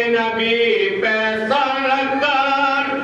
نبی پیسہ رکھ کر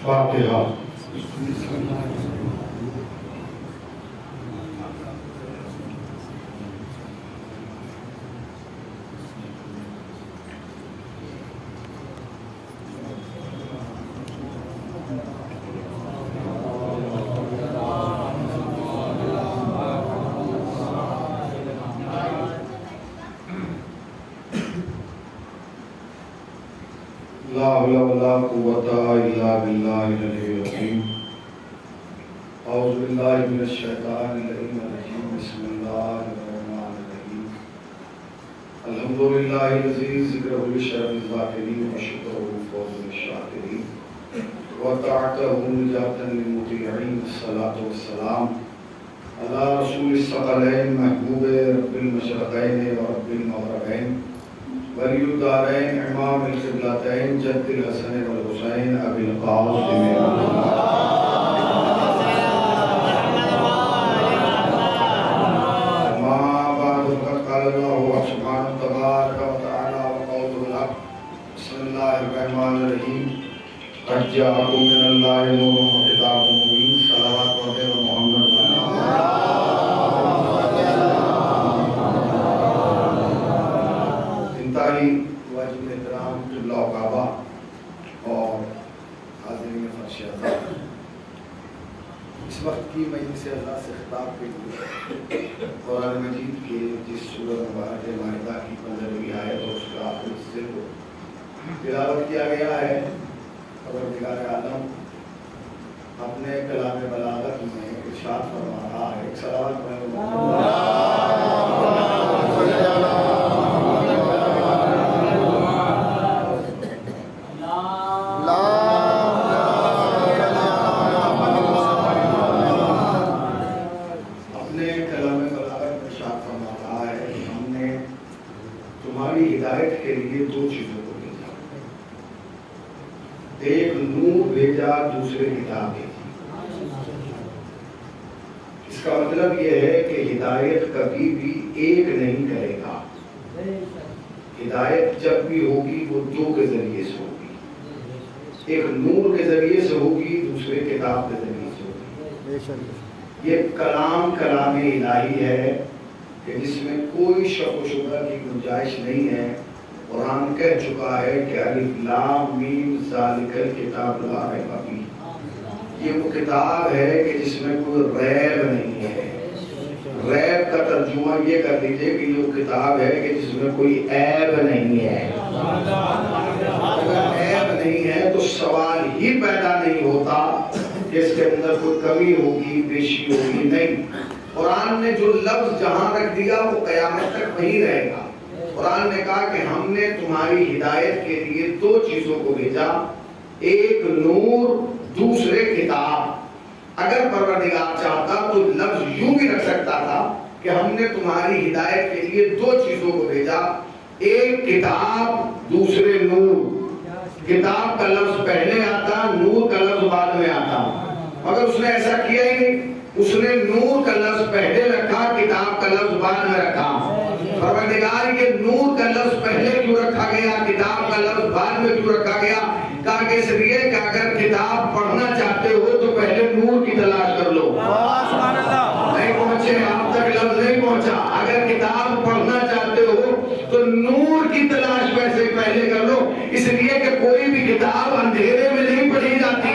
فاتحہ. لا حول ولا قوة إلا بالله العلي العظيم. أعوذ بالله من الشيطان الرجيم. بسم الله الرحمن الرحيم. الحمد لله الذي ذكره للشرف الذاكرين وشكره فوز للشاكرين وطاعته نجاة للمطيعين. الصلاة والسلام على رسول الثقلين محبوب رب المشرقين ورب المغربين ولی الدارین امام القبلتین جد الحسن والحسین ابی القاسم. ما بعد فقد قال الله سبحانه تبارک وتعالى وقول الحق. بسم الله الرحمن الرحیم. قد جاءکم من اللہ نور وکتاب مبین. صلوات و محمد واجب احترام قبلہ و کعبہ اور حاضرین فرش عزا، اس وقت کی مجلس عزا سے خطاب کے لیے قرآن مجید کے جس سورۃ مبارک مائدہ کی 15ویں آیت اور اس کا آخری حصے کو تلاوت کیا گیا ہے. پروردگار عالم اپنے کلام بلاغت میں ارشاد فرما رہا ہے. ایک صلوات پڑھیں. ہدایت کے لیے دو چیزوں کو بھیجا. ایک نور بھیجا، دوسرے کتاب بھیجی. اس کا مطلب یہ ہے کہ ہدایت کبھی بھی ایک نہیں کرے گا. ہدایت جب بھی ہوگی وہ دو کے ذریعے سے ہوگی. ایک نور کے ذریعے سے ہوگی، دوسرے کتاب کے ذریعے سے ہوگی. یہ کلام الہی ہے کہ جس میں کوئی شک و شبہ کی گنجائش نہیں ہے. قرآن کہہ چکا ہے کہ الف لام میم ذالک الکتاب لا ریب فیہ. یہ وہ کتاب ہے کہ جس میں کوئی ریب نہیں ہے. ریب کا ترجمہ یہ کر دیجئے کہ یہ وہ کتاب ہے کہ جس میں کوئی عیب نہیں ہے. اگر عیب نہیں ہے تو سوال ہی پیدا نہیں ہوتا کہ اس کے اندر کوئی کمی ہوگی بیشی ہوگی. نہیں, قرآن نے جو لفظ جہاں رکھ دیا وہ قیامت تک وہی رہے گا. قرآن نے کہا کہ ہم نے تمہاری ہدایت کے لیے دو چیزوں کو بھیجا, ایک نور, دوسرے کتاب. اگر پروردگار چاہتا تو لفظ یوں بھی رکھ سکتا تھا کہ ہم نے تمہاری ہدایت کے لیے دو چیزوں کو بھیجا, ایک کتاب, دوسرے نور. کتاب کا لفظ پہلے آتا, نور کا لفظ بعد میں آتا, مگر اس نے ایسا کیا ہی نہیں. اس نے نور کا لفظ پہلے رکھا, کتاب کا لفظ بعد میں رکھا. پروردگار کے نور کا لفظ پہلے کیوں رکھا گیا, کتاب کا لفظ بعد میں کیوں رکھا گیا؟ کہا کہ اس لیے کہ اگر کتاب پڑھنا چاہتے ہو تو پہلے نور کی تلاش کر لو. نہیں پہنچے, آپ تک لفظ نہیں پہنچا. اگر کتاب پڑھنا چاہتے ہو تو نور کی تلاش ویسے پہلے کر لو, اس لیے کہ کوئی بھی کتاب اندھیرے میں نہیں پڑھی جاتی.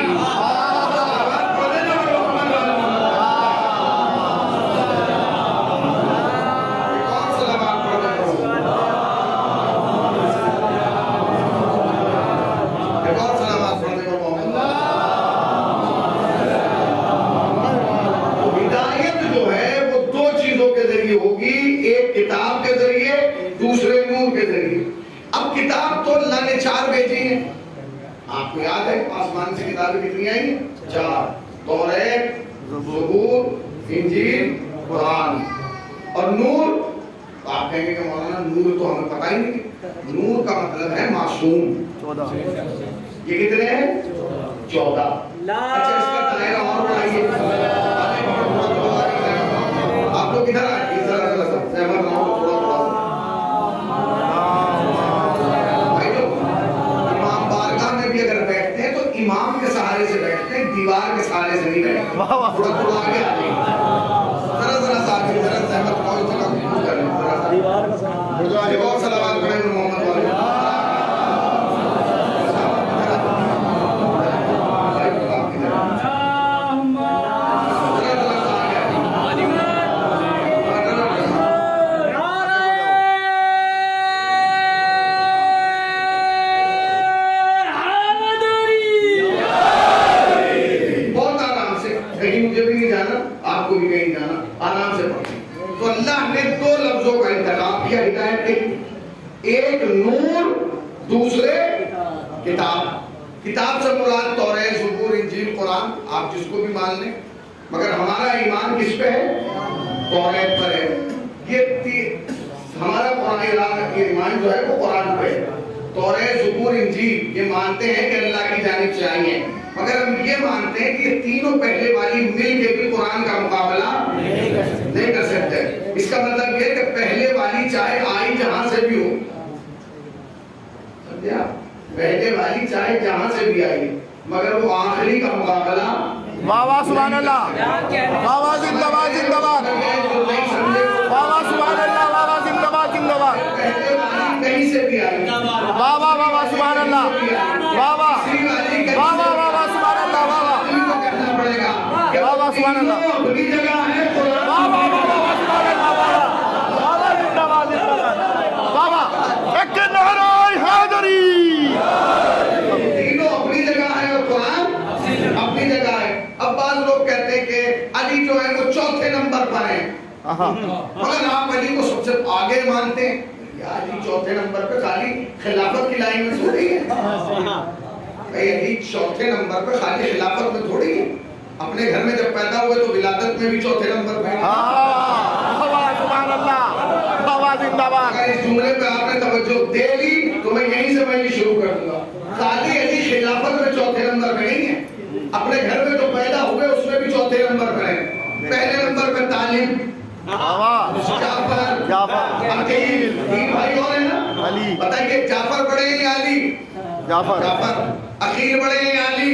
کتاب کے ذریعے, دوسرے نور کے ذریعے. اب کتاب تو اللہ نے 4 بھیجی ہیں. آپ کو یاد ہے آسمان سے کتابیں کتنی آئی ہیں؟ 4. توریت, زبور, انجیل, قرآن. اور نور, آپ کہیں گے کہ مولانا نور تو ہمیں پتہ ہی نہیں. نور کا مطلب ہے معصوم. 14. یہ کتنے ہیں؟ 14. اچھا اس کا دائرہ اور بڑھائیے. آپ لوگ ادھر آئے, امام کے سہارے سے بیٹھتے ہیں, دیوار کے سہارے سے نہیں بیٹھتے. تھوڑا آگے آ جائیں, ذرا ساتھ ذرا زحمت کھاؤ, اس جگہ کو کر لیں. دیوار کا سہارا بہت سلام پڑھیں محمد والے. آپ کو بھی کہیں جانا, آرام سے پڑھیں. تو اللہ نے 2 لفظوں کا انتخاب کیا ہدایت کے, ایک نور, دوسرے کتاب. کتاب سے مراد توریت, زبور, انجیل, قرآن, آپ جس کو بھی مان لیں, مگر ہمارا ایمان کس پہ ہے؟ توریت پر ہے. یہ ہمارا قرآن ایمان جو ہے وہ قرآن پہ ہے. توریت, زبور, انجیل یہ مانتے ہیں کہ اللہ کی جانب سے آئی ہیں, مگر ہم یہ مانتے ہیں کہ یہ تینوں پہلے والی مل کے بھی قرآن کا مقابلہ نہیں کر سکتے. اس کا مطلب یہ کہ پہلے والی چاہے آئی جہاں سے بھی ہو, سمجھا, پہلے والی چاہے جہاں سے بھی آئی, مگر وہ آخری کا مقابلہ. واہ واہ سبحان اللہ, واہ واہ زندہ باد زندہ باد, واہ واہ سبحان اللہ, واہ واہ زندہ باد زندہ باد. پہلے والی کہیں سے بھی آئی, واہ واہ واہ واہ سبحان اللہ, واہ واہ واہ واہ واہ واہ سبحان اللہ, واہ واہ کہنا پڑے گا واہ واہ سبحان اللہ, اپنی جگہ ہے. واہ واہ واہ واہ سبحان اللہ, واہ واہ زندہ باد زندہ باد, واہ واہ ایک نعرہ حیدری. تینوں اپنی جگہ ہے اور قرآن اپنی جگہ ہے. اب بعض لوگ کہتے ہیں کہ علی جو ہے وہ 4تھے نمبر پر ہے, مگر آپ علی کو سب سے آگے مانتے ہیں. علی 4تھے نمبر پہ خالی خلافت کی لائن میں تھوڑی ہے. علی 4تھے نمبر پہ خالی خلافت میں تھوڑی ہے. اپنے گھر میں جب پیدا ہوئے تو ولادت میں بھی 4تھے نمبر پہ. سبحان اللہ, واہ زندہ باد. اگر اس جملے پہ آپ نے توجہ دے لی تو میں یہیں سے میں شروع کر دوں گا. خالی علی خلافت میں 4تھے نمبر پہ نہیں ہے, اپنے گھر میں جو پیدا ہوئے اس میں بھی 4تھے نمبر پہ ہے. پہلے نمبر پہ تعلیم, جعفر, عقیل, 3 بھائی اور ہیں نا, بتائیے جعفر بڑے ہیں یا علی؟ جعفر. عقیل بڑے ہیں یا علی؟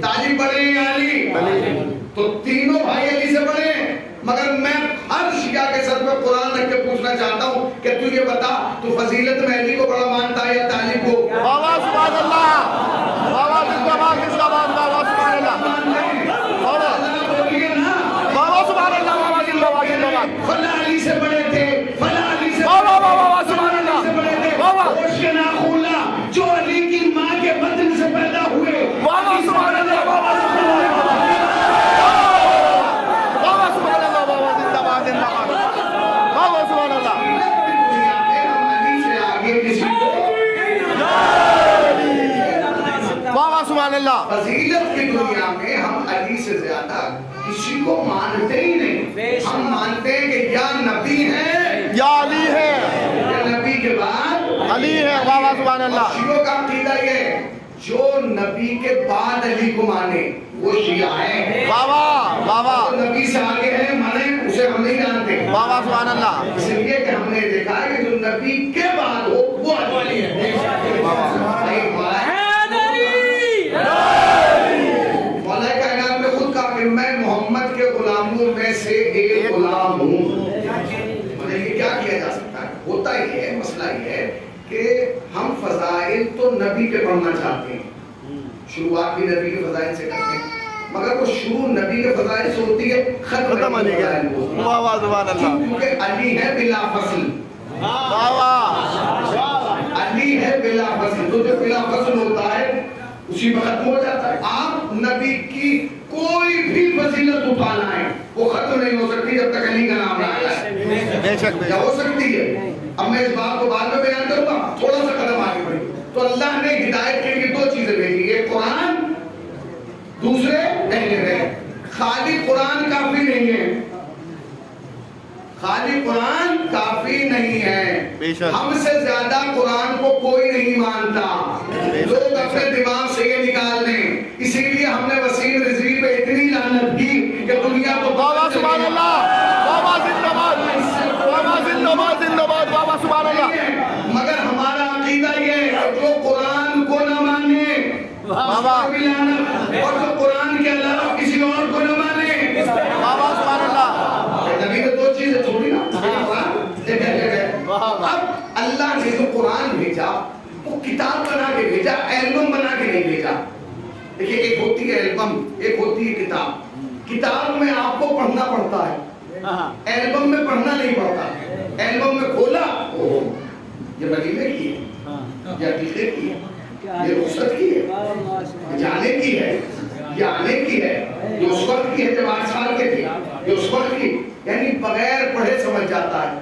طالب بڑے ہیں یا علی؟ تو تینوں بھائی علی سے بڑے ہیں. مگر میں ہر شیعہ کے سر پہ قرآن رکھ کے پوچھنا چاہتا ہوں کہ تو یہ بتا, تو فضیلت میں علی کو بڑا مانتا ہے یا طالب کو؟ بابا سبحان اللہ, بابا زندہ باد زندہ باد, بابا سبحان اللہ, بابا سبحان اللہ, بابا زندہ باد زندہ باد. فلاں علی سے بڑے تھے, فلاں علی سے بابا بابا سبحان اللہ, بڑے تھے. بابا جو علی کی ماں کے بدن واہ واہ سبحان اللہ. فضیلت کی دنیا میں ہم علی سے زیادہ کسی کو مانتے ہی نہیں. ہم مانتے ہیں کہ یا نبی ہے یا علی ہے, یا نبی کے بعد علی ہے. واہ واہ سبحان اللہ. شیعوں کا عقیدہ یہ ہے جو نبی کے بعد علی کو مانے وہ شیعہ ہے. واہ واہ واہ واہ. جو نبی سے آگے ہے مانے اسے ہم نہیں جانتے. واہ واہ سبحان اللہ. اس لیے کہ ہم نے دیکھا ہے کہ جو نبی کے بعد ہو وہ علی ہے. مولا کائنات نے خود کہا کہ میں محمد کے غلاموں میں سے ایک غلام ہوں. مطلب یہ کیا کیا جا سکتا ہے؟ ہوتا ہی ہے, مسئلہ یہ ہے کہ ہم فضائل تو نبی کے پڑھنا چاہتے ہیں, شروعات بھی نبی کے فضائل سے کرتے ہیں, مگر وہ شروع نبی کے فضائل سے ہوتی ہے, ختم علی کے فضائل ہوتی ہے. واہ واہ سبحان اللہ. کیونکہ علی ہے بلا فصل. واہ واہ. علی ہے بلا فصل, تو جو بلا فصل ہوتا ہے اسی میں ختم ہو جاتا ہے. آپ نبی کی کوئی بھی فضیلت اٹھانا ہے وہ ختم نہیں ہو سکتی جب تک علی کا نام نہ آتا ہے. بے شک کیا ہو سکتی ہے؟ اب میں اس بات کو بعد میں بیان کروں گا, تھوڑا سا قدم آگے بڑھی. تو اللہ نے ہدایت کے لیے دو چیزیں بھیجی, ایک قرآن, دوسرے اہل بیت. خالی قرآن کافی نہیں ہے, خالی قرآن کافی نہیں ہے. ہم سے زیادہ قرآن کو کوئی نہیں مانتا. لوگ اپنے دماغ سے یہ نکال لیں. اسی لیے ہم نے وسیم رضوی پہ اتنی لعنت کی کہ دنیا کو بابا سبحان اللہ. بابا زندہ باد, بابا زندہ باد, زندہ باد. بابا سبحان اللہ. مگر ہمارا عقیدہ یہ ہے کہ جو قرآن کو نہ مانے بابا, اور جو قرآن کے علاوہ کسی اور کو نہ مانے. بابا سبحان اللہ. نبی نے دو چیزیں چھوڑی نا, اب اللہ نے جو قرآن بھیجا وہ کتاب بنا کے بھیجا, ایلبم بنا کے نہیں بھیجا. دیکھیں ایک ہوتی ہے ایلبم, ایک ہوتی ہے کتاب. کتاب میں آپ کو پڑھنا پڑتا ہے, ایلبم میں پڑھنا نہیں پڑتا. ایلبم میں کھولا, یہ مدینے کی ہے, یہ عقیدے کی ہے, یہ رخصت کی ہے, یہ جانے کی ہے, یہ آنے کی ہے, یہ اس وقت کی ہے جب 8 سال کے تھے, یہ اس وقت کی, یعنی بغیر پڑھے سمجھ جاتا ہے.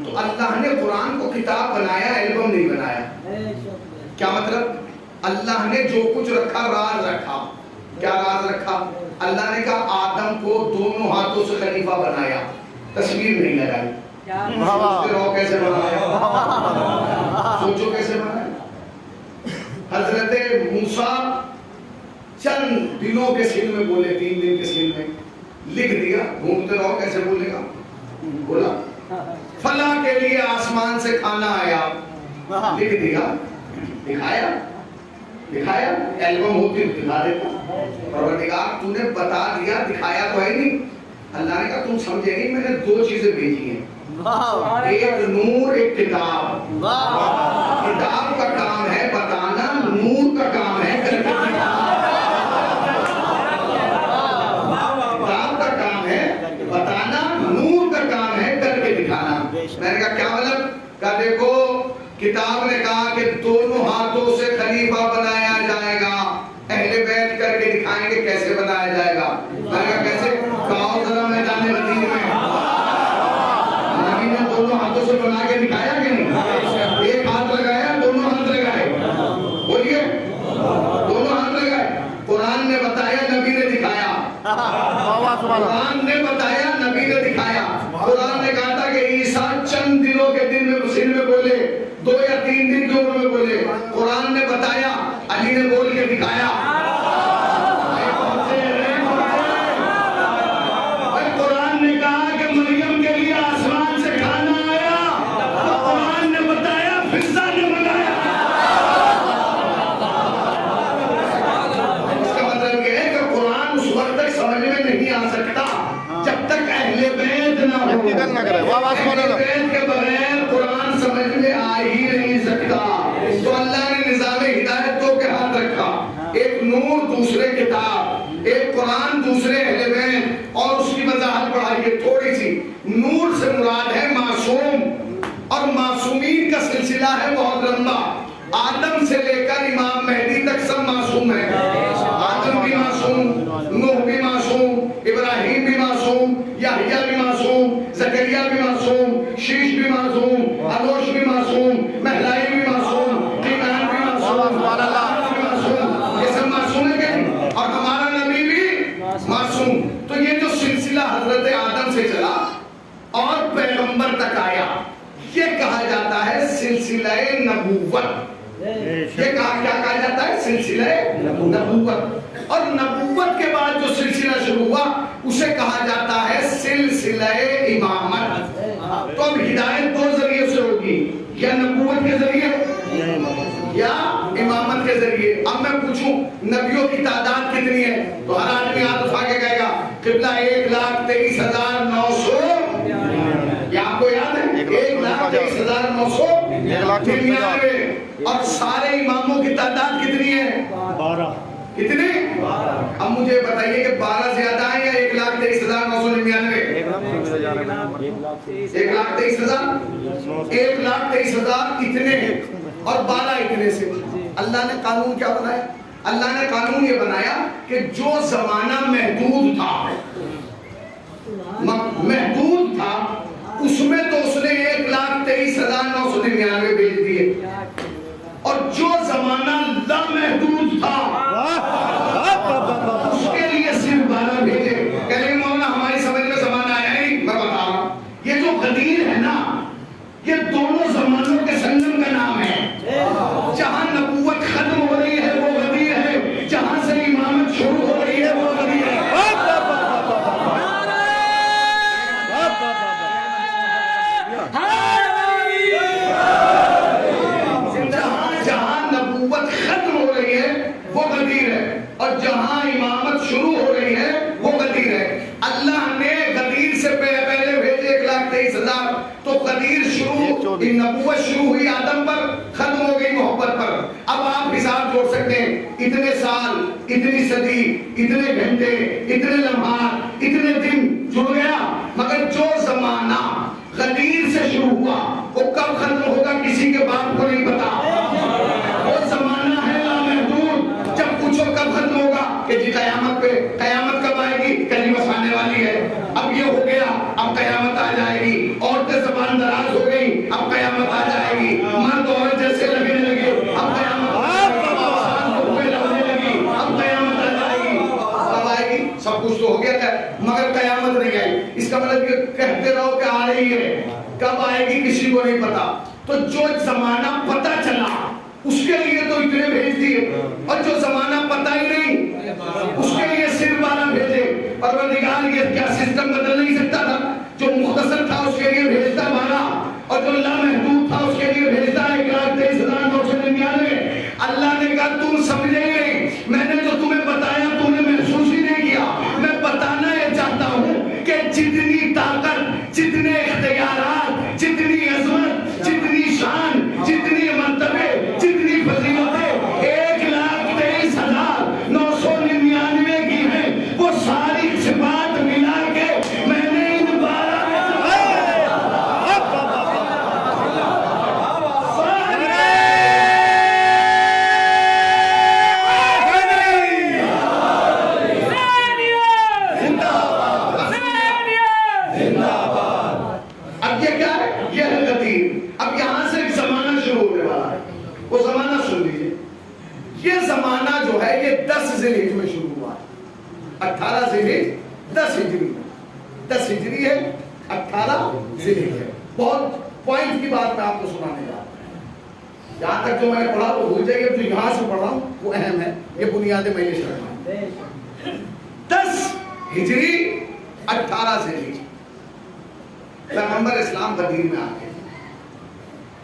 تو اللہ نے قرآن کو کتاب بنایا, ایلبم نہیں بنایا. کیا مطلب؟ اللہ نے جو کچھ رکھا راز رکھا. کیا راز رکھا؟ اللہ نے کہا آدم کو دونوں ہاتھوں سے خلیفہ بنایا, تصویر نہیں لگائی. سوچتے رہو کیسے بنایا, سوچو کیسے بنایا. حضرت موسیٰ چند دنوں کے سن میں بولے, 3 دن کے سن میں لکھ دیا. ڈھونڈتے رہو کیسے بولے گا. بولا فلاں کے لیے آسمان سے کھانا آیا, لکھ دیا, دکھایا. دکھایا, ایلبم ہوتی دکھا دیتا. پروردگار تو نے بتا دیا, دکھایا تو ہے نہیں. اللہ نے کہا تم سمجھے نہیں, میں نے 2 چیزیں بھیجی ہیں, ایک نور, ایک کتاب. کتاب کا کام ہے بتانا, نور کا کام ہے کر کے دکھانا. کتاب کا کام ہے بتانا, نور کا کام ہے کر کے دکھانا. میں نے کہا کیا مطلب؟ کہا دیکھو کتاب نے کہا کہ دونوں ہاتھوں سے خلیفہ بنایا جائے گا, اہل بیت کر کے دکھائیں گے کیسے بنایا جائے گا. میں نے کہا کیسے؟ کہاؤ ذرا میدان مدینے میں. نبی نے دونوں ہاتھوں سے بنا کے دکھایا کہ نہیں؟ ایک ہاتھ لگایا, دونوں ہاتھ لگائے. بولیے, دونوں ہاتھ لگائے. قرآن نے بتایا, نبی نے دکھایا. قرآن نے بتایا, نبی نے دکھایا. قرآن نے کہا تھا کہ عیسیٰ چند دنوں کے دن میں سن میں بولے, 2 یا 3 دن کی عمر میں بولے. قرآن نے بتایا, علی نے بول کے دکھایا. قرآن نے کہا کہ مریم کے لیے آسمان سے کھانا آیا, قرآن نے بتایا, فضا نے بتایا. اس کا مطلب یہ ہے کہ قرآن اس وقت تک سمجھ میں نہیں آ سکتا جب تک اہل بیت نہ ہو. اہل بیت کے بغیر قرآن سمجھ میں آ ہی نہیں سکتا. تو اللہ نے نظام ہدایت دو کے ہاتھ رکھا, ایک نور, دوسرے کتاب, ایک قرآن, دوسرے اہل بیت. اور اس کی وضاحت پڑھائیے تھوڑی سی. نور سے مراد ہے معصوم, اور معصومین کا سلسلہ ہے بہت لمبا. آدم سے لے کر امام مہدی تک سب معصوم ہیں. آدم بھی معصوم, نوح بھی معصوم, ابراہیم بھی معصوم, یحییٰ بھی معصوم, زکریا بھی معصوم, شیش بھی معصوم, انوش بھی معصوم, مہلائی بھی معصوم, ایمان بھی معصوم, بھی معصوم. یہ سب نبوت، یہ کہا جاتا ہے سلسلہ نبوت، اور نبوت کے بعد جو سلسلہ شروع ہوا اسے کہا جاتا ہے سلسلہ امامت۔ تو اب ہدایت دو ذریعے سے ہوگی، یا نبوت کے ذریعے یا امامت کے ذریعے۔ اب میں پوچھوں نبیوں کی تعداد کتنی ہے تو ہر آدمی ہاتھ اٹھا کے کہے گا قبلہ 1,23,900، یہ آپ کو یاد ہے 1,23,999، اور سارے اماموں کی تعداد کتنی ہے 12۔ کتنے؟ اب مجھے بتائیے کہ 12 زیادہ ہیں یا 1,23,999؟ 1,23,000 اتنے ہیں، اور 12 اتنے سے اللہ نے قانون کیا بنایا؟ اللہ نے قانون یہ بنایا کہ جو زمانہ محدود تھا اس میں تو اس نے 1,23,999 بھیج دیے، اور جو زمانہ لامحدود تھا اس کے لیے صرف 12 بھیجے۔ کہلیں مولانا ہماری سمجھ میں زمانہ آیا نہیں، میں بتا رہا ہوں یہ جو غدیر ہے نا یہ دونوں زمانوں کے سنگم کا نام ہے۔ جہاں نبوت ختم ہو رہی ہے وہ غدیر ہے، جہاں سے امامت شروع ہو رہی ہے وہ غدیر ہے۔ ختم ہو رہی ہے وہ غدیر ہے، اور جہاں امامت شروع ہو رہی ہے وہ غدیر ہے۔ اللہ نے غدیر سے پہلے بھیجے 1,23,000، تو غدیر شروع، نبوت شروع ہوئی آدم پر، ختم ہو گئی محبت پر۔ اب آپ حساب جوڑ سکتے ہیں، اتنے سال، اتنی صدی، اتنے گھنٹے، اتنے لمحات، اتنے دن جڑ گیا، مگر جو زمانہ غدیر سے شروع ہوا وہ کب ختم ہوگا کسی کے باپ کو نہیں پتا۔ وہ زمانہ ہے لامحدود، جب پوچھو کب ختم ہوگا کہ جی قیامت پہ، قیامت کب آئے گی؟ کہیں بس آنے والی ہے، اب یہ ہو گیا اب قیامت آ جائے گی، عورتیں زبان دراز ہو گئی اب قیامت آ جائے گی، مرد عورت جیسے لگنے لگے اب قیامت آ جائے گی، لگنے لگی اب قیامت آ جائے گی۔ کب آئے گی؟ سب کچھ تو ہو گیا تھا مگر قیامت نہیں آئی، اس کا مطلب یہ کہتے رہو کہ آ رہی ہے، کب آئے گی کسی کو نہیں پتا۔ تو جو زمانہ پتہ چلا اس کے لیے تو اتنے بھیج دیے، اور جو زمانہ پتہ ہی نہیں اس کے لیے صرف 12 بھیجے۔ پروردگار یہ کیا سسٹم بدل نہیں سکتا تھا؟ جو مختصر تھا اس کے لیے بھیجتا 12، اور جو لامحدود تھا اس کے لیے بھیجتا 1,23,999۔ اللہ نے کہا تم سمجھے نہیں، میں نے جو تمہیں بتایا تم نے محسوس ہی نہیں کیا۔ میں بتانا یہ چاہتا ہوں کہ جتنی طاقت، جتنے اختیارات، جتنی عظمت، جتنی شان، جتنی مرتبے، جتنی فضیلتیں 1,23,999 کی ہیں، وہ ساری صفات ملا کے میں نے ان 12 اب یہ کیا ہے؟ یہ ہے غدیر۔ اب یہاں سے ایک زمانہ شروع ہونے والا ہے، وہ زمانہ سن لیجیے۔ یہ زمانہ جو ہے یہ 10 ذی الحجہ میں شروع ہوا ہے، 18 ذی الحجہ 10 ہجری، 10 ہجری ہے، 18 ذی الحجہ۔ بہت پوائنٹ کی بات میں آپ کو سنانے جا رہا ہوں، جہاں تک جو میں نے پڑھا وہ بھول جائیے، جو یہاں سے پڑھ رہا ہوں وہ اہم ہے، یہ بنیادیں میں نے شرح 10 ہجری 18 ذی الحجہ پیغمبر اسلام غدیر میں آ گئے،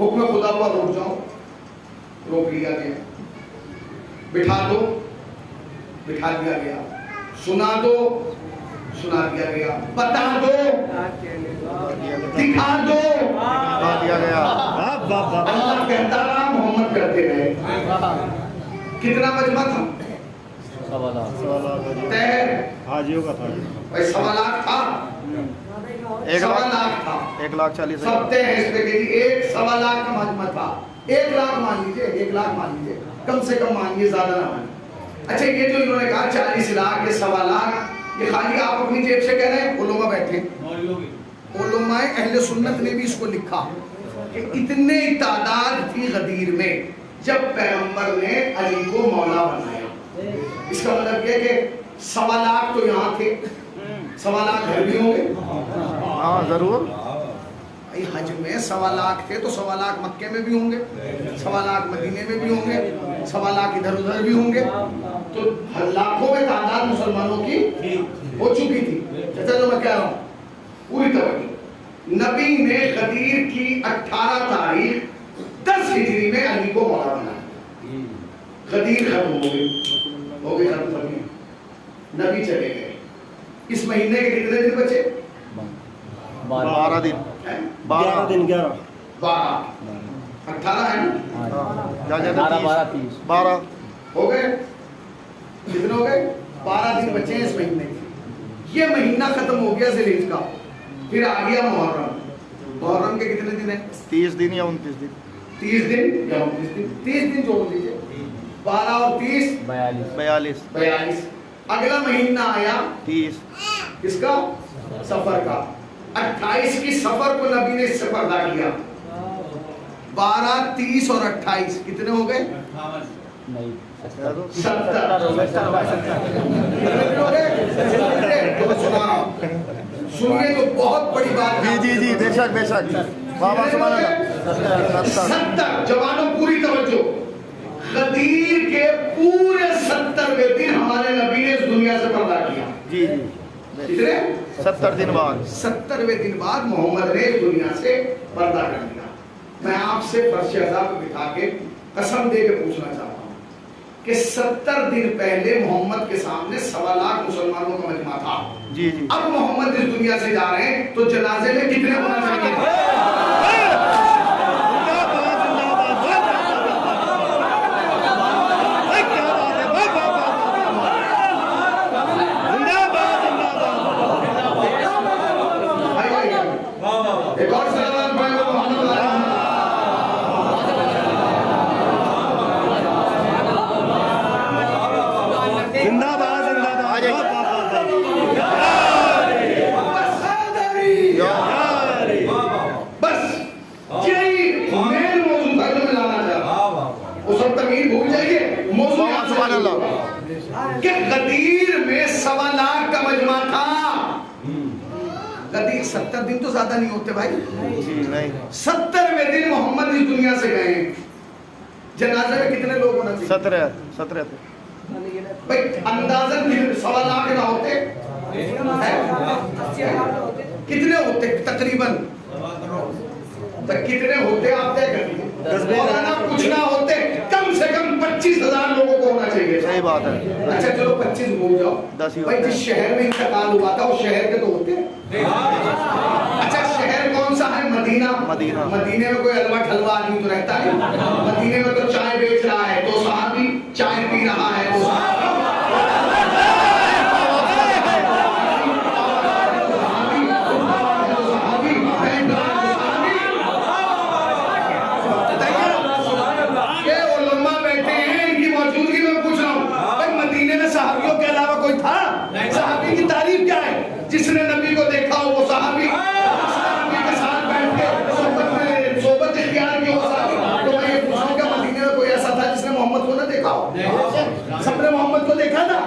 حکم خدا ہوا روک جاؤ، روک لیا گیا، بٹھا دو، بٹھا دیا گیا، سنا دو، سنا دیا گیا، بتا دو، دکھا دو، دیا گیا۔ اللہ کہتا رہا، محمد کرتے رہے۔ کتنا مجمع تھا؟ حاجیوں کا تھا، بھائی 1.25 لاکھ تھا، 1.25 تھا، 1,40,000 سب تے ہیں اس پہ کہ 1.25 لاکھ کا مجمع تھا۔ 1 لاکھ مان لیجئے، 1 لاکھ مان لیجئے، کم سے کم مانیے، زیادہ نہ مانیے۔ اچھا یہ جو انہوں نے کہا 40 لاکھ یا 1.25 لاکھ، یہ خالی آپ اپنی جیب سے کہہ رہے ہیں؟ علماء بیٹھے، علماء اہل سنت نے بھی اس کو لکھا کہ اتنے تعداد تھی غدیر میں جب پیغمبر نے علی کو مولا بنایا۔ اس کا مطلب یہ کہ 1.25 لاکھ تو یہاں تھے، 1.25 لاکھ گھر بھی ہوں گے، ہاں ضرور، حج میں 1.25 لاکھ تھے تو 1.25 لاکھ مکے میں بھی ہوں گے, 1.25 لاکھ مدینے میں بھی ہوں گے, 1.25 لاکھ ادھر ادھر بھی ہوں گے, تو لاکھوں میں تعداد مسلمانوں کی ہو چکی تھی. چچا جو میں کہہ رہا ہوں پوری توجہ, نبی نے غدیر کی 18 تاریخ 10 ہجری میں علی کو مولا بنایا. غدیر ختم ہو گئی ختم, نبی چلے گئے. اس مہینے کے کتنے دن بچے؟ 12 دن. 12 دن 12 18 ہے نا, 12 ہو گئے. کتنے ہو گئے؟ 12 دن بچے ہیں اس مہینے کے. یہ مہینہ ختم ہو گیا ذی الحجہ کا, پھر آ گیا محرم. محرم کے کتنے دن ہیں؟ 30 دن یا 29 دن. 30 دن یا 29 دن, 30 دن جوڑ دیجیے, 12 اور 30 42. اگلا مہینہ آیا 30 کس کا؟ سفر کا. 28 کی سفر کو نبی نے اس سے پردہ کیا. 12 30 اور 28 کتنے ہو گئے؟ 70. سنیے تو بہت بڑی بات ہے. جی بے شک بابا سبحان اللہ. 70 جوانوں پوری توجہ. غدیر کے پورے 70ویں دن ہمارے نبی نے اس دنیا سے پردہ کیا. جی کتنے؟ 70 دن بعد. 70ویں دن بعد محمد نے اس دنیا سے پردہ کر دیا. میں آپ سے فرش عذاب کو بٹھا کے قسم دے کے پوچھنا چاہتا ہوں کہ 70 دن پہلے محمد کے سامنے 1.25 لاکھ مسلمانوں کا مجمع تھا. جی اب محمد اس دنیا سے جا رہے ہیں تو جنازے میں کتنے ہونا چاہیے تھے؟ ایک اور سلام پڑھ لو محمد زندہ باد بس یہی مین موضوع تھا جو میں لانا چاہتا. اس وقت تمہید بھول جائیے. موضوع سبحان اللہ کہ غدیر میں 1.25 لاکھ کا مجمع تھا. غدیر 70 دن تو زیادہ نہیں ہوتے بھائی. نہیں 70ویں دن محمد اس دنیا سے گئے ہیں. جنازے میں کتنے لوگ ہونا چاہیے؟ 17 بھائی اندازن 1.25 لاکھ نہ ہوتے کتنے ہوتے تقریباً؟ کتنے ہوتے آپ طے کر لیجیے. مولانا کچھ نہ ہوتے کم سے کم 25,000 لوگوں کو ہونا چاہیے. صحیح بات ہے. اچھا چلو 25 بھول جاؤ. بھائی جس شہر میں انتقال ہوا تھا وہ شہر کے تو ہوتے. اچھا شہر کون سا ہے؟ مدینہ. مدینے میں کوئی الوا ٹھلوا آدمی تو رہتا ہے. مدینے میں تو چائے بیچ رہا ہے تو صحابی, چائے پی رہا ہے تو صحابی. صحابی کی تعریف کیا ہے؟ جس نے نبی کو دیکھا ہو وہ صحابی, نبی کے ساتھ بیٹھ کے صحبت اختیار کی ہو صحابی. تو میں یہ پوچھوں کہ مدینے میں کوئی ایسا تھا جس نے محمد کو نہ دیکھا ہو؟ سب نے محمد کو دیکھا تھا.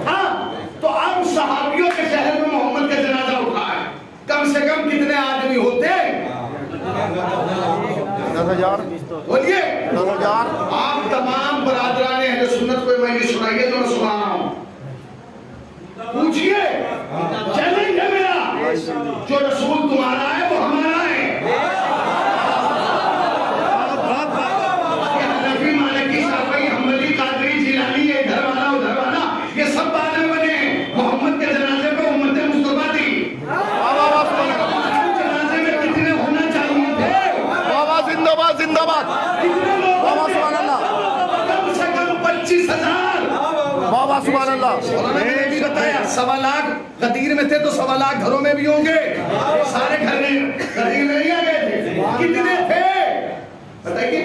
ہاں تو اب صحابیوں کے شہر میں محمد کا جنازہ اٹھا ہے. کم سے کم کتنے آدمی ہوتے؟ 10,000. بولیے 10,000. آپ تمام برادران اہل سنت کو میں یہ سنائیے تو میں سنا رہا ہوں. پوچھئے چیلنج ہے میرا, جو رسول تمہارا ہے وہ ہمارا ہے. حنفی, مالکی, شافعی, حنبلی, قادری, جیلانی, یہ ادھر والا ادھر والا یہ سب بعد میں بنے. محمد کے جنازے پہ امت مصطفیٰ تھی. جنازے میں کتنے ہونا چاہیے تھے؟ بابا زندہ باد زندہ باد. بابا سبحان اللہ. کم سے کم 25,000. بابا سبحان اللہ. میں نے بھی بتایا 1.25 لاکھ غدیر میں تھے تو 1.25 لاکھ گھروں میں بھی ہوں گے. سارے گھر میں غدیر میں نہیں آ گئے تھے. کتنے تھے بتائیے؟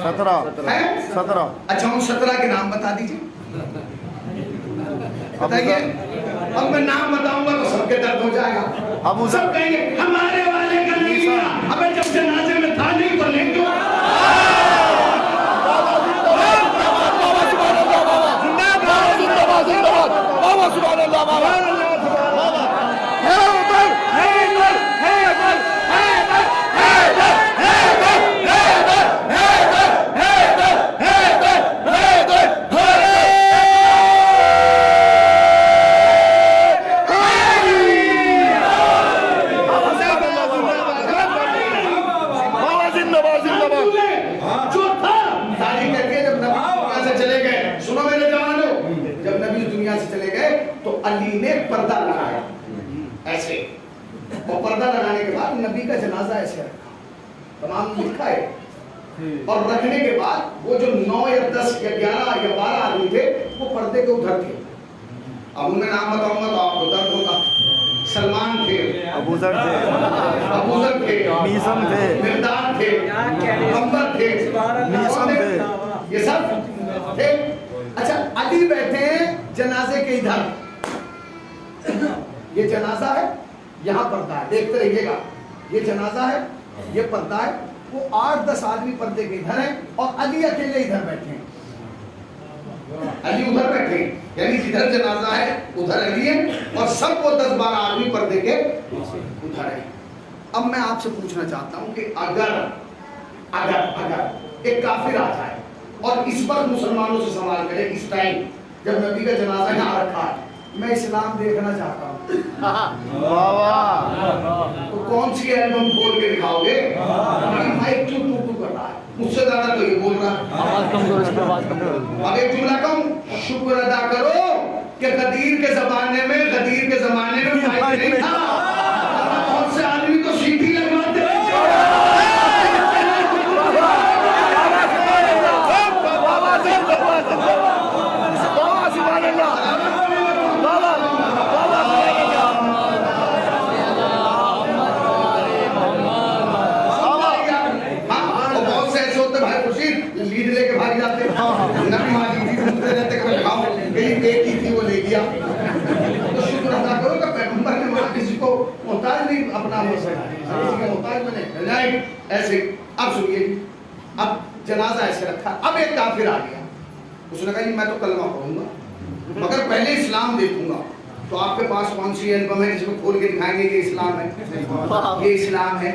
17. اچھا ان 17 کے نام بتا دیجئے. بتائیے. اب میں نام بتاؤں گا تو سب کے درد ہو جائے گا. سب کہیں گے ہمارے والے کا نہیں لیا. ابے جب جنازے میں تھا نہیں تو لیں گے. بابا سبحان اللہ. بابا دنیا سے چلے گئے تو علی نے پردہ لگایا ایسے, اور پردہ لگانے کے بعد نبی کا جنازہ ایسے رکھا, تمام لکھا ہے, اور رکھنے کے بعد وہ جو 9 یا 10 یا 11 یا 12 آدمی تھے وہ پردے کے ادھر تھے. اب ان میں نام بتاؤں گا تو آپ کو درد ہوگا. سلمان تھے, ابو ذر تھے, میثم تھے, مقداد تھے, عمر تھے, میثم تھے, یہ سب تھے. اچھا علی بیٹھے ہیں جنازے کے ادھر, یہ جنازہ ہے, یہاں پردہ ہے, دیکھتے رہیے گا, یہ جنازہ ہے, یہ پردہ ہے, وہ 8-10 آدمی پردے کے ادھر ہیں اور علی اکیلے ادھر بیٹھے ہیں. علی ادھر بیٹھے ہیں, یعنی جدھر جنازہ ہے ادھر علی ہے, اور سب وہ 10-12 آدمی پردے کے ادھر ہیں. اب میں آپ سے پوچھنا چاہتا ہوں کہ اگر ایک کافر آ جائے اور اس وقت مسلمانوں سے سوال کرے, اس ٹائم جب نبی کا جنازہ یہاں رکھا ہے, میں اسلام دیکھنا چاہتا ہوں, تو کون سی البم کھول کے دکھاؤ گے؟ مائک کیوں ٹو کر رہا ہے, مجھ سے زیادہ تو یہ بول رہا ہے. اب ایک جملہ کہوں, شکر ادا کرو کہ غدیر کے زمانے میں مائک نہیں تھا, بہت سے آدمی تو سیٹی لگواتے ہیں. تو شکر ادا کرو کہ پیغمبر نے وہاں کسی کو محتاج نہیں اپنا محتاج بنے ایسے. اب سنیے, اب جنازہ ایسے رکھا, اب ایک کافر آ گیا, اس نے کہا جی میں تو کلمہ پڑھوں گا مگر پہلے اسلام دیکھوں گا. تو آپ کے پاس کون سی البم ہے جس کو کھول کے دکھائیں گے یہ اسلام ہے, یہ اسلام ہے,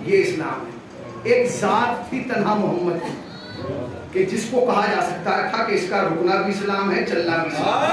یہ اسلام ہے. ایک ذات تھی تنہا محمد کی کہ جس کو کہا جا سکتا تھا کہ اس کا رکنا بھی اسلام ہے, چلنا بھی اسلام ہے.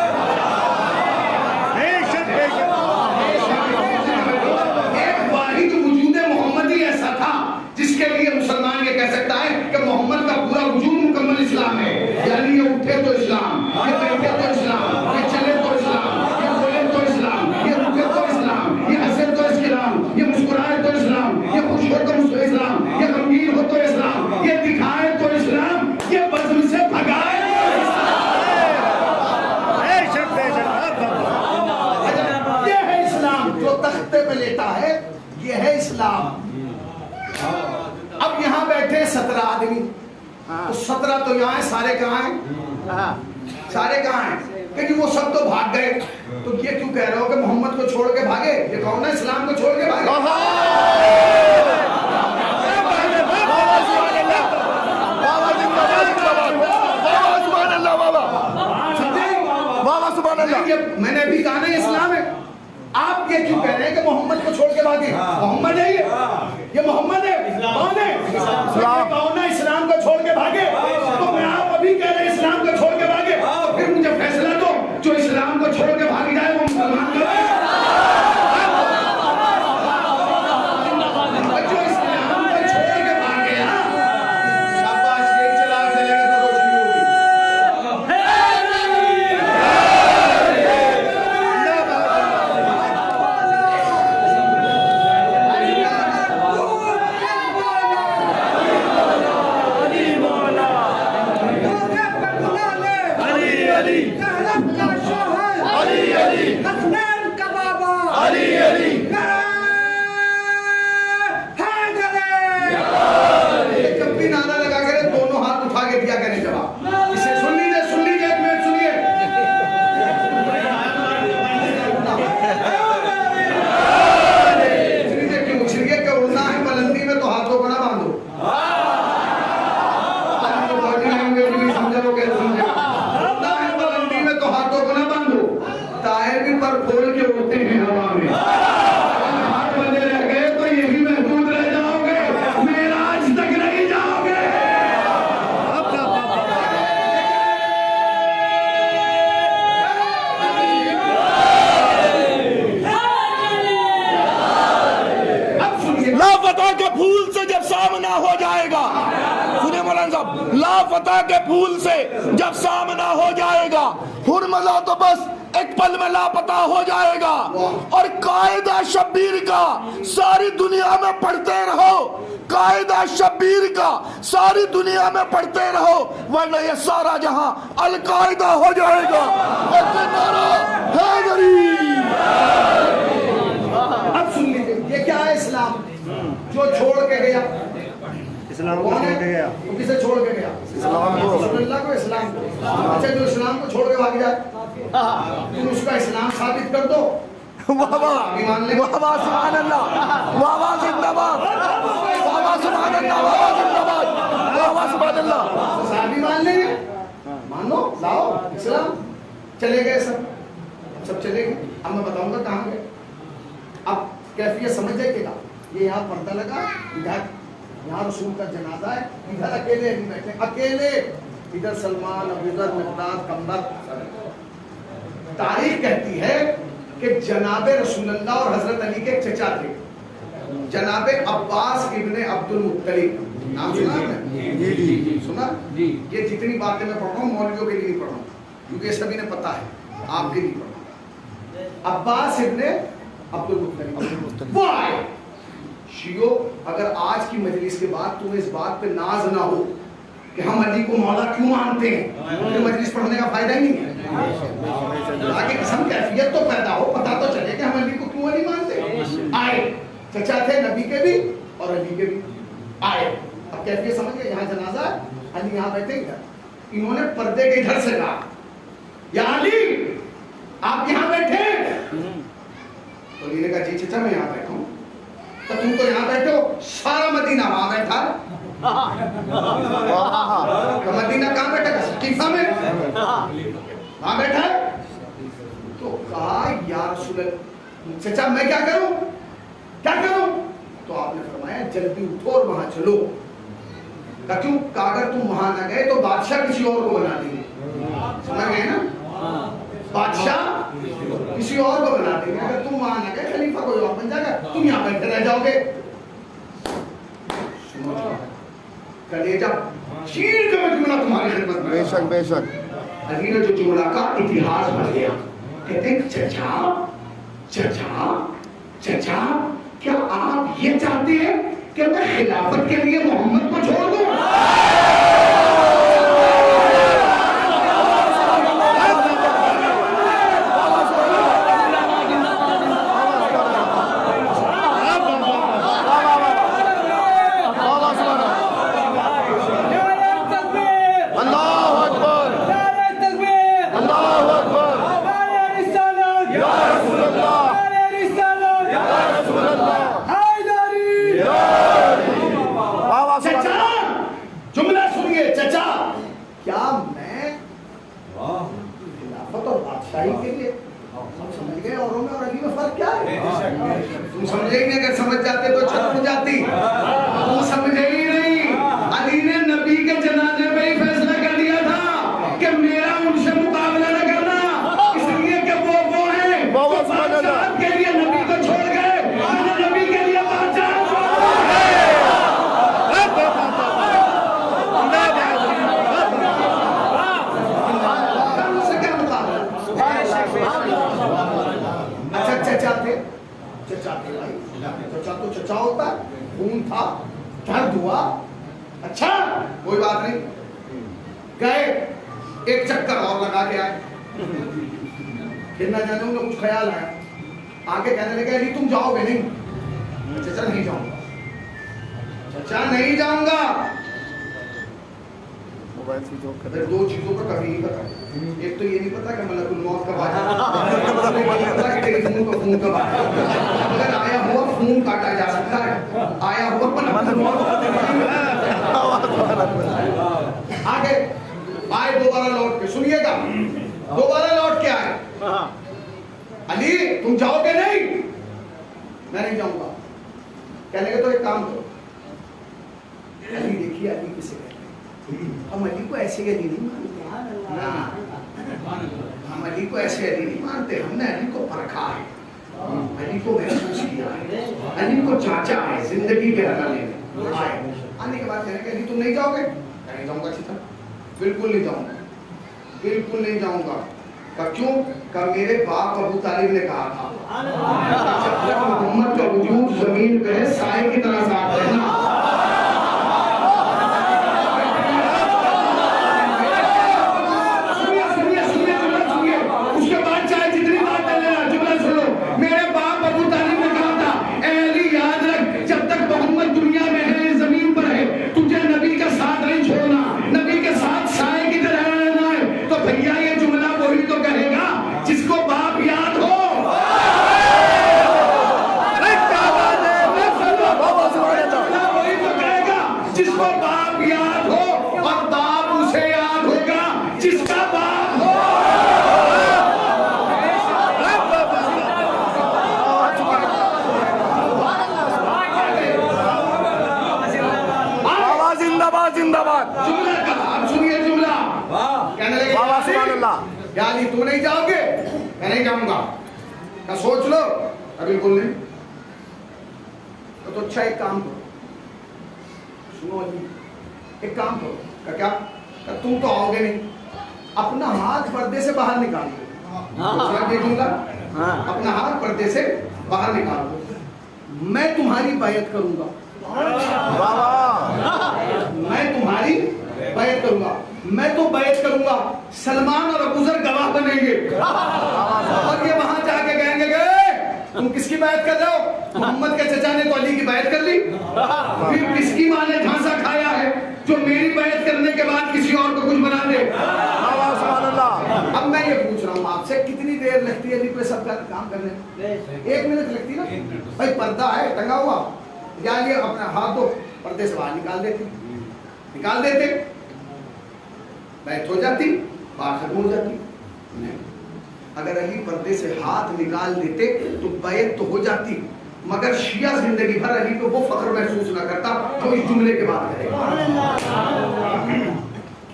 ایک واحد وجود محمدی ایسا تھا جس کے لیے مسلمان یہ کہہ سکتا ہے کہ محمد کا پورا وجود مکمل اسلام ہے. یعنی یہ اٹھے تو اسلام, یہ بیٹھے تو اسلام, یہ چلے تو اسلام, یہ بولے تو اسلام, یہ رکے تو اسلام, یہ ہنسے تو اسلام, یہ مسکرائے تو اسلام, یہ خوش ہو تو اسلام, یہ غمگین ہو تو اسلام, یہ دکھائے تو اسلام, یہ بزم سے بھگائے تو اسلام. یہ ہے اسلام جو تختے پہ لیتا ہے, یہ ہے اسلام. اب یہاں بیٹھے 17 آدمی, تو 17 تو یہاں ہیں, سارے کہاں ہیں؟ سارے کہاں ہیں کہ جی وہ سب تو بھاگ گئے. تو یہ کیوں کہہ رہے ہو کہ محمد کو چھوڑ کے بھاگے؟ یہ کون ہے اسلام کو چھوڑ کے بھاگے؟ میں نے ابھی کہا نا اسلام ہے, آپ یہ کیوں کہہ رہے ہیں کہ محمد کو چھوڑ کے بھاگے؟ محمد ہے یہ محمد ہے, کون ہے؟ کون ہے اسلام کو چھوڑ کے بھاگے؟ تو میں آپ ابھی کہہ رہے ہیں اسلام کو چھوڑ کے بھاگے, پھر مجھے فیصلہ دو جو اسلام کو چھوڑ کے بھاگ جائے وہ مسلمان کا ہے, جو اسلام کو چھوڑ کے بھاگے. شاباش, یہی چلا چلے گا تو روشنی ہوگی. پھول سے جب سامنا ہو جائے گا, سنیں مولانا صاحب, جناب لافتہ کے پھول سے جب سامنا ہو جائے گا، ہرمزہ تو بس ایک پل میں لاپتہ ہو جائے گا، اور قاعدہ شبیر کا ساری دنیا میں پڑھتے رہو، قاعدہ شبیر کا ساری دنیا میں پڑھتے رہو، ورنہ یہ سارا جہاں القاعدہ ہو جائے گا۔ ایک نعرہ حیدری۔ اب سن لیجئے، یہ کیا ہے اسلام جو چھوڑ کے گیا؟ اسلام کو چھوڑ کے گیا، وہ کسے چھوڑ کے گیا؟ اسلام کو۔ رسول اللہ کو، اسلام کو۔ اچھا جو اسلام کو چھوڑ کے بھاگ جائے، تم اس کا اسلام ثابت کر دو، واہ واہ سبحان اللہ، واہ واہ زندہ باد، واہ واہ سبحان اللہ، واہ واہ زندہ باد، واہ واہ سبحان اللہ۔ صحابی مان لیں گے، مانو، لاؤ اسلام۔ چلے گئے سب چلے گئے۔ اب میں بتاؤں گا کہاں گئے۔ اب کیفیت سمجھ جائے گا، یہ یہاں پردہ لگا، ادھر یہاں رسول کا جنازہ ہے، ادھر اکیلے نہیں بیٹھے، اکیلے، ادھر سلمان، ابوذر، مقداد، کمبر۔ تاریخ کہتی ہے کہ جناب رسول اللہ اور حضرت علی کے چچا تھے، جناب عباس ابن عبد المطلب، نام سنا آپ نے؟ سنا؟ یہ جتنی باتیں میں پڑھ رہا ہوں مولویوں کے لیے نہیں پڑھ رہا ہوں، کیونکہ یہ سبھی نے پتا ہے، آپ کے لیے پڑھ رہا ہوں۔ عباس ابن عبد المطلب وہ آئے۔ شیعو، اگر آج کی مجلس کے بعد تمہیں اس بات پہ ناز نہ ہو کہ ہم علی کو مولا کیوں مانتے ہیں، تو مجلس پڑھنے کا فائدہ ہی نہیں ہے۔ تاکہ قسم کیفیت تو پیدا ہو، پتہ تو چلے کہ ہم علی کو کیوں علی مانتے ہیں۔ آئے، چچا تھے نبی کے بھی اور علی کے بھی، آئے۔ اب کیفیت سمجھ گئے، یہاں جنازہ ہے، علی یہاں بیٹھے ادھر، انہوں نے پردے کے ادھر سے کہا یا علی آپ یہاں بیٹھے؟ تو علی نے کہا جی چچا میں یہاں بیٹھا ہوں۔ تو تم تو یہاں بیٹھے ہو، سارا مدینہ وہاں بیٹھا ہے۔ مدینہ کہاں بیٹھا ہے؟ سقیفہ میں وہاں بیٹھا ہے۔ تو کہا یا رسول اللہ، چچا میں کیا کروں، کیا کروں؟ تو آپ نے فرمایا جلدی اٹھو اور وہاں چلو۔ کیوں کہ اگر تم وہاں نہ گئے تو بادشاہ کسی اور کو بنا دیں گے، سمجھ گئے نا؟ بادشاہ کسی اور کو بنا دیں گے، اگر تم وہاں نہ گئے خلیفہ کوئی اور بن جائے گا، تم یہاں بیٹھے رہ جاؤ گے۔ کلیجہ چیر کا جملہ تمہاری خدمت میں، بے شک بے شک۔ علی نے جو جملہ کا اتہاس بن گیا، کہتے ہیں چچا چچا چچا کیا آپ یہ چاہتے ہیں کہ میں خلافت کے لیے محمد کو چھوڑ دوں؟ تم سمجھے ہی نہیں، اگر سمجھ جاتے تو چھت اڑ جاتی۔ تم سمجھے ہی نہیں، علی نے نبی کے جنازے پہ ہی فیصلہ کر دیا تھا کہ میرا ان سے مقابلہ نہ کرنا، اس لیے کہ وہ ہیں بادشاہ کے لیے نبی کو چھوڑ گئے، نبی کے لیے بادشاہ سے کیا مقابلہ۔ اچھا چچا تھے، چچا تھے بھائی، چچا تو چچا ہوتا ہے، خون تھا، درد ہوا، اچھا کوئی بات نہیں، گئے ایک چکر اور لگا کے آئے، پھر نہ جانے انہیں کچھ خیال آیا، آگے کہنے لگے علی تم جاؤ گے نہیں؟ چچا نہیں جاؤں گا، چچا نہیں جاؤں گا۔ پھر دو چیزوں کا کبھی نہیں پتا، ایک تو یہ نہیں پتا کہ ملک الموت کب آیا، نہیں پتا کہ تیرے خون کا خون کب آیا، اگر آیا ہوا خون کاٹا جا سکتا ہے، آیا ہوا ملک الموت۔ آگے آئے دوبارہ لوٹ کے، سنیے گا، دوبارہ لوٹ کے آئے، علی تم جاؤ گے نہیں؟ میں نہیں جاؤں گا۔ کہنے کے تو ایک کام کرو، علی دیکھیے علی کسے کہتے ہیں، ہم علی کو ایسے علی نہیں مانتے، ہم علی کو ایسے علی نہیں مانتے، ہم نے علی کو پرکھا ہے، علی کو محسوس کیا ہے، علی کو چاچا ہے، زندگی کے رنگ لینے آئے۔ آنے کے بعد کہنے کہ علی تم نہیں جاؤ گے؟ نہیں جاؤں گا چچا, بالکل نہیں جاؤں گا, بالکل نہیں جاؤں گا. کہ کیوں؟ کہ میرے باپ ابو طالب نے کہا تھا جب تک محمد کا وجود زمین پہ ہے سائے کی طرح ساتھ رہنا. یعنی تو نہیں جاؤ گے, میں نہیں جاؤں گا. کہ سوچ لو, بالکل نہیں. تو اچھا ایک کام کرو, سنو جی, ایک کام کرو. کہ کیا؟ کہ تم تو آؤ گے نہیں, اپنا ہاتھ پردے سے باہر نکال دو. اپنا ہاتھ پردے سے باہر نکال دو. میں تمہاری بیعت کروں گا, میں تمہاری بیعت کروں گا. میں تو بیعت کروں گا, سلمان اور ابو ذر گواہ بنیں گے, اور یہ وہاں جا کے کہیں گے کہ تم کس کی بیعت کر رہے ہو؟ محمد کے چچا نے تو علی کی بیعت کر لی, پھر کس کی ماں نے جھانسا کھایا ہے جو میری بیعت کرنے کے بعد کسی اور کو کچھ بنا دے. اب میں یہ پوچھ رہا ہوں آپ سے, کتنی دیر لگتی ہے علی پہ سب کا کام کرنے میں؟ 1 منٹ لگتی نا بھائی, پردہ ہے ٹنگا ہوا, یا یہ اپنا ہاتھ دو پردے سے باہر نکال دیتے, بیعت ہو جاتی, بات ختم ہو جاتی. اگر علی پردے سے ہاتھ نکال دیتے تو بیعت تو ہو جاتی, مگر شیعہ زندگی بھر علی کو وہ فخر محسوس نہ کرتا جو اس جملے کے بعد کرے.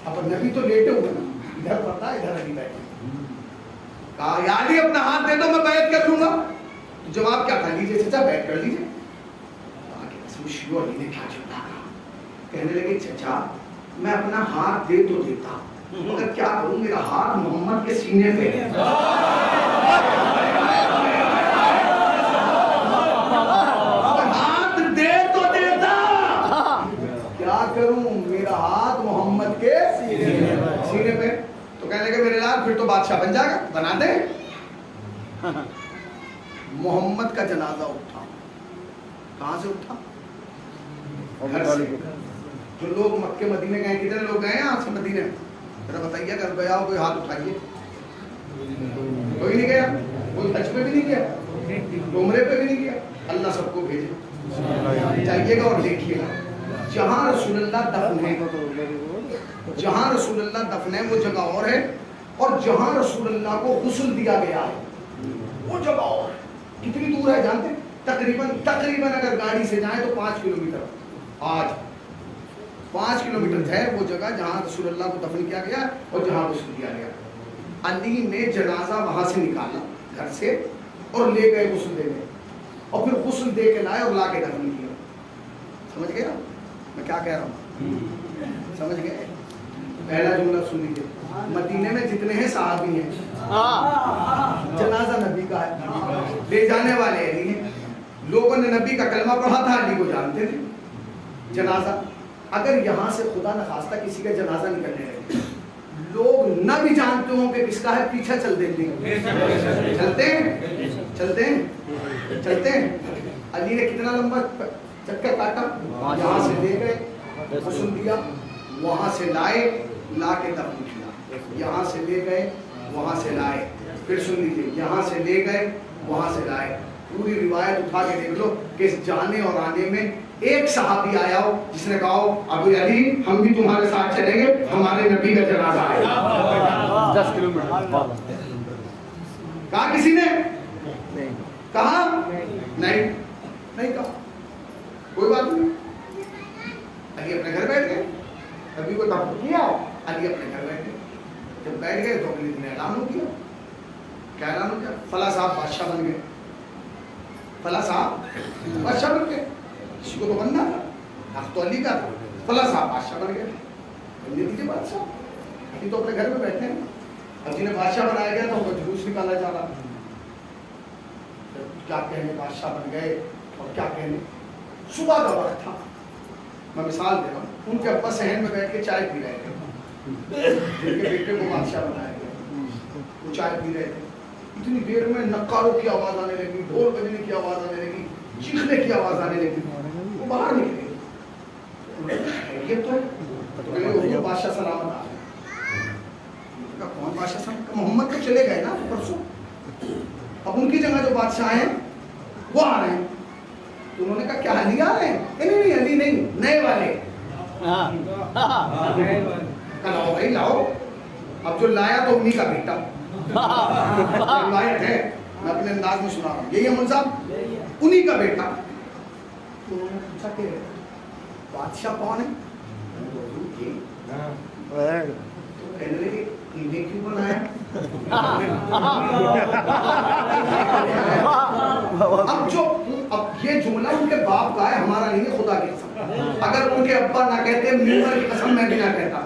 اب نبی تو لیٹے ہوئے نا, ادھر پردہ ادھر علی بیٹھے, کہا یا علی اپنا ہاتھ دے دو میں بیعت کر لوں گا. جواب کیا تھا؟ لیجیے چچا بیعت کر لیجیے. علی نے کیا جملہ کہا, کہنے لگے چچا میں اپنا ہاتھ دے تو دیتا, مگر کیا کروں, میرا ہاتھ محمد کے سینے پہ ہے. ہاتھ دے تو دیتا, کیا کروں, میرا ہاتھ محمد کے سینے پہ. تو کہنے لگے میرے لال پھر تو بادشاہ بن جائے گا, بنا دے. محمد کا جنازہ اٹھا. کہاں سے اٹھا؟ گھر سے. جو لوگ مکے مدینے گئے, کتنے لوگ گئے ہیں آپ سے مدینے؟ ذرا بتائیے, اگر گیا ہو کوئی ہاتھ اٹھائیے. کوئی نہیں گیا, کوئی حج پہ بھی نہیں گیا, عمرے پہ بھی نہیں گیا. اللہ سب کو بھیجے. جائیے گا اور دیکھیے گا, جہاں رسول اللہ دفن ہے, جہاں رسول اللہ دفن ہے وہ جگہ اور ہے, اور جہاں رسول اللہ کو غسل دیا گیا ہے وہ جگہ اور ہے. کتنی دور ہے جانتے ہیں؟ تقریباً اگر گاڑی سے جائیں تو 5 کلومیٹر. آج 5 کلومیٹر ہے وہ جگہ جہاں رسول اللہ کو دفن کیا گیا اور جہاں غسل دیا گیا. علی نے جنازہ وہاں سے نکالا گھر سے اور لے گئے غسل دینے, اور پھر غسل دے کے لائے اور لا کے دفن کیا. سمجھ گئے میں کیا کہہ رہا ہوں؟ سمجھ گئے؟ پہلا جملہ سن لیجیے, مدینے میں جتنے ہیں صحابی ہیں, جنازہ نبی کا ہے, لے جانے والے علی ہیں. لوگوں نے نبی کا کلمہ پڑھا تھا, علی کو جانتے تھے. جنازہ اگر یہاں سے خدا نخواستہ کسی کا جنازہ نکلنے لگے, لوگ نہ بھی جانتے ہوں کہ کس کا ہے, پیچھے چل دیتے ہیں. چلتے ہیں. علی نے کتنا لمبا چکر کاٹا, یہاں سے لے گئے, غسل دیا, وہاں سے لائے, لا کے دفن کیا. یہاں سے لے گئے, وہاں سے لائے. پھر سن لیجیے, یہاں سے لے گئے, وہاں سے لائے. پوری روایت اٹھا کے دیکھ لو کہ اس جانے اور آنے میں ایک صحابی آیا ہو جس نے کہا ہو ابو علی ہم بھی تمہارے ساتھ چلیں گے, ہمارے نبی کا جنازہ آئے گا. 10 کلومیٹر کہا کسی نے؟ کہا نہیں کہا. کوئی بات نہیں. علی اپنے گھر بیٹھ گئے, نبی کو دفن کیا, علی اپنے گھر بیٹھ گئے. جب بیٹھ گئے تو علی نے اعلان ہو گیا. کیا اعلان ہو گیا؟ فلاں صاحب بادشاہ بن گئے, فلاں صاحب بادشاہ بن گئے. کسی کو تو بننا تھا, حق تو علی کا تھا. فلاں صاحب بادشاہ بن گئے. بننے دیجیے بادشاہ, ابھی تو اپنے گھر میں بیٹھے ہیں. اب جنہیں بادشاہ بنایا گیا تو ان کو جلوس نکالا جا رہا. کیا کہنے بادشاہ بن گئے اور کیا کہنے. صبح کا وقت تھا, میں مثال دے رہا ہوں, ان کے ابا صحن میں بیٹھ کے چائے پی رہے تھے. جن کے بیٹے کو بادشاہ بنایا گیا وہ چائے پی رہے تھے. اتنی دیر میں نقاروں کی آواز آنے لگی, ڈھول بجنے کی آواز آنے لگی, چیخنے کی آواز آنے لگی. وہ باہر نکلے, یہ تو ہے بادشاہ سلامت آ گئے. کون بادشاہ سلامت؟ محمد تو چلے گئے نا پرسوں, اب ان کی جگہ جو بادشاہ ہیں وہ آ رہے ہیں. تو انہوں نے کہا کیا علی آ رہے ہیں؟ نہیں علی نہیں, نئے والے. لاؤ بھائی لاؤ. اب جو لایا تو انہی کا بیٹا روایت ہے, میں اپنے انداز میں سنا رہا ہوں. یہی ہے مول صاحب, انہی کا بیٹا. تو انہوں نے پوچھا کہ بادشاہ کون ہے؟ تو کہنے لگے انہیں کیوں بنایا؟ اب یہ جملہ ان کے باپ کا ہے, ہمارا نہیں ہے, خدا کی قسم. اگر ان کے ابا نہ کہتے, ممبر کی قسم میں بھی نہ کہتا.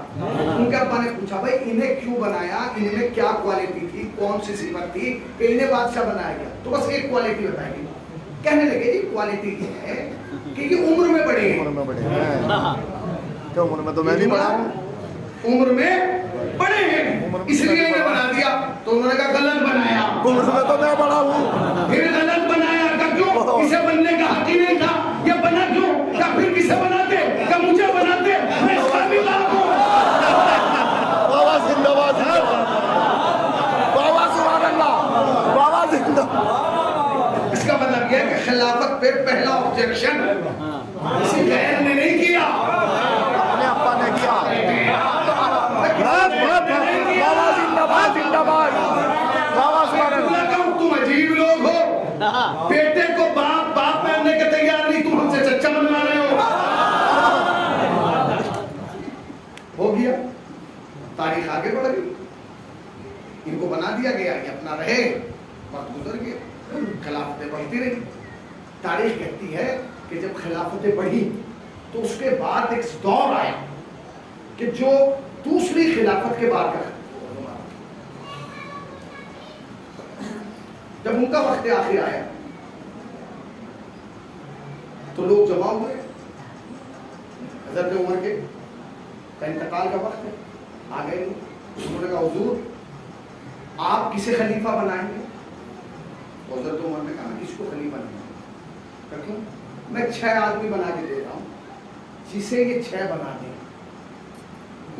ان کے ابا نے پوچھا بھائی انہیں کیوں بنایا, ان میں کیا کوالٹی تھی, کون سی صفت تھی کہ انہیں بادشاہ بنایا گیا؟ تو بس ایک کوالٹی بتائیں گے. کہنے لگے جی کوالٹی یہ ہے کہ یہ عمر میں بڑے ہیں. عمر میں تو میں نہیں بڑا ہوں, عمر میں بڑے ہیں اس لیے انہیں بنا دیا. تو انہوں نے کہا غلط بنایا. عمر میں تو میں بڑا ہوں. پھر غلط بنایا کہ کیوں, اسے بننے کا حق ہی نہیں تھا. یہ بنا کیوں, یا پھر کسے بناتے, یا مجھے بناتے, میں اس کا بھی لاپ ہوں. بابا زندہ باد, بابا سبحان اللہ, بابا زندہ. اس کا مطلب یہ ہے کہ خلافت پہ پہلا آبجیکشن کسی غیر نے نہیں کیا, اپنے ابا نے کیا. بابا زندہ باد, زندہ باد, بابا سبحان اللہ. تم عجیب لوگ ہو, بیٹے کو باپ باپ ماننے کے تیار نہیں, تم ہم سے چچا بنوا رہے ہو گیا. تاریخ آگے بڑھ گئی, ان کو بنا دیا گیا کہ اپنا رہے. وقت گزر گیا, خلافتیں بڑھتی رہی. تاریخ کہتی ہے کہ جب خلافتیں بڑھی تو اس کے بعد ایک دور آیا کہ جو دوسری خلافت کے بعد کا, جب ان کا وقت آخر آیا تو لوگ جمع ہوئے. حضرت عمر کے کا انتقال کا وقت ہے, آ گئے. انہوں نے کہا حضور آپ کسے خلیفہ بنائیں گے؟ حضرت عمر نے کہا کس کو خلیفہ نہیں, کیوں؟ میں 6 آدمی بنا کے دے رہا ہوں, جسے یہ 6 بنا دیں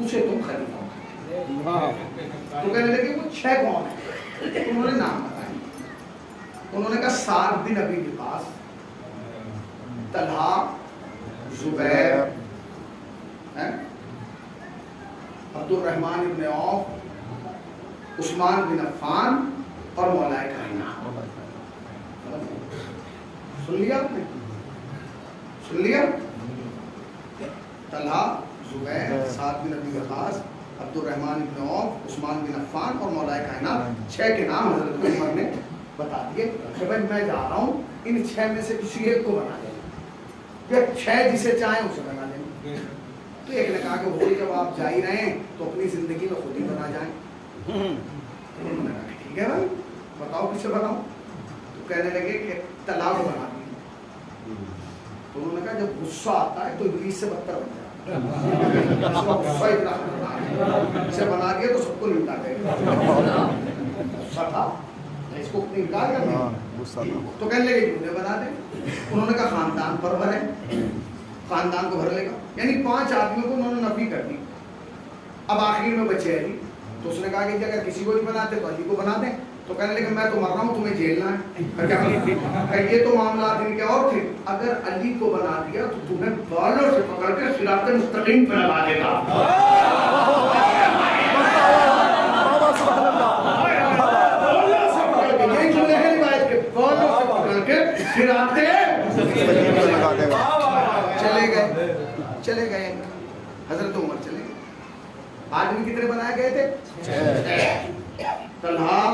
اسے تم خلیفہ بنا. تو کہنے لگے وہ 6 کون ہیں؟ انہوں نے نام بتایا. انہوں نے کہا سعد بن ابی وقاص, طلحہ, زبیر, عبد الرحمن بن عوف, عثمان بن عفان اور مولا کائنات. سن لیا آپ نے, سن لیا. طلحہ, زبیر, سعد بن ابی وقاص, عبد الرحمن بن عوف, عثمان بن عفان اور مولا کائنات. 6 کے نام حضرت عمر نے بتا دیے کہ بھائی میں جا رہا ہوں, ان 6 میں سے کسی ایک کو بنا دیں, یا 6 جسے چاہیں اسے بنا دیں. تو ایک نے کہا کہ وہ جب آپ جا ہی رہے ہیں تو اپنی زندگی میں خود ہی بنا جائیں. انہوں نے کہا کہ ٹھیک ہے بھائی بتاؤ کسے بناؤں. تو کہنے لگے کہ طلحہ کو بنا دیں. تو انہوں نے کہا جب غصہ آتا ہے تو ابلیس سے بدتر بن جاتا ہے. غصہ اتنا خطرناک, اسے بنا دیا تو سب کو نمٹا دے گا. غصہ تھا, اس کو انکار کرنا. تو کہنے لگے انہیں بنا دیں. انہوں نے کہا خاندان پر بھرے, خاندان کو بھر لے گا. یعنی 5 آدمیوں کو انہوں نے نفی کر دی. اب آخر میں بچے علی. تو اس نے کہا کہ اگر کسی کو بھی بناتے تو علی کو بنا دیں. تو کہنے لگے میں تو مر رہا ہوں, تمہیں جیلنا ہے. یہ تو معاملات ان کے اور تھے. اگر علی کو بنا دیا تو تمہیں بالوں سے پکڑ کے صراط مستقیم پر لگا دے گا. یہ جملے ہیں روایت کے, بالوں سے پکڑ کے صراط چلے گئے. حضرت عمر چلے گئے. آدمی کتنے بنائے گئے تھے؟ طلحہ,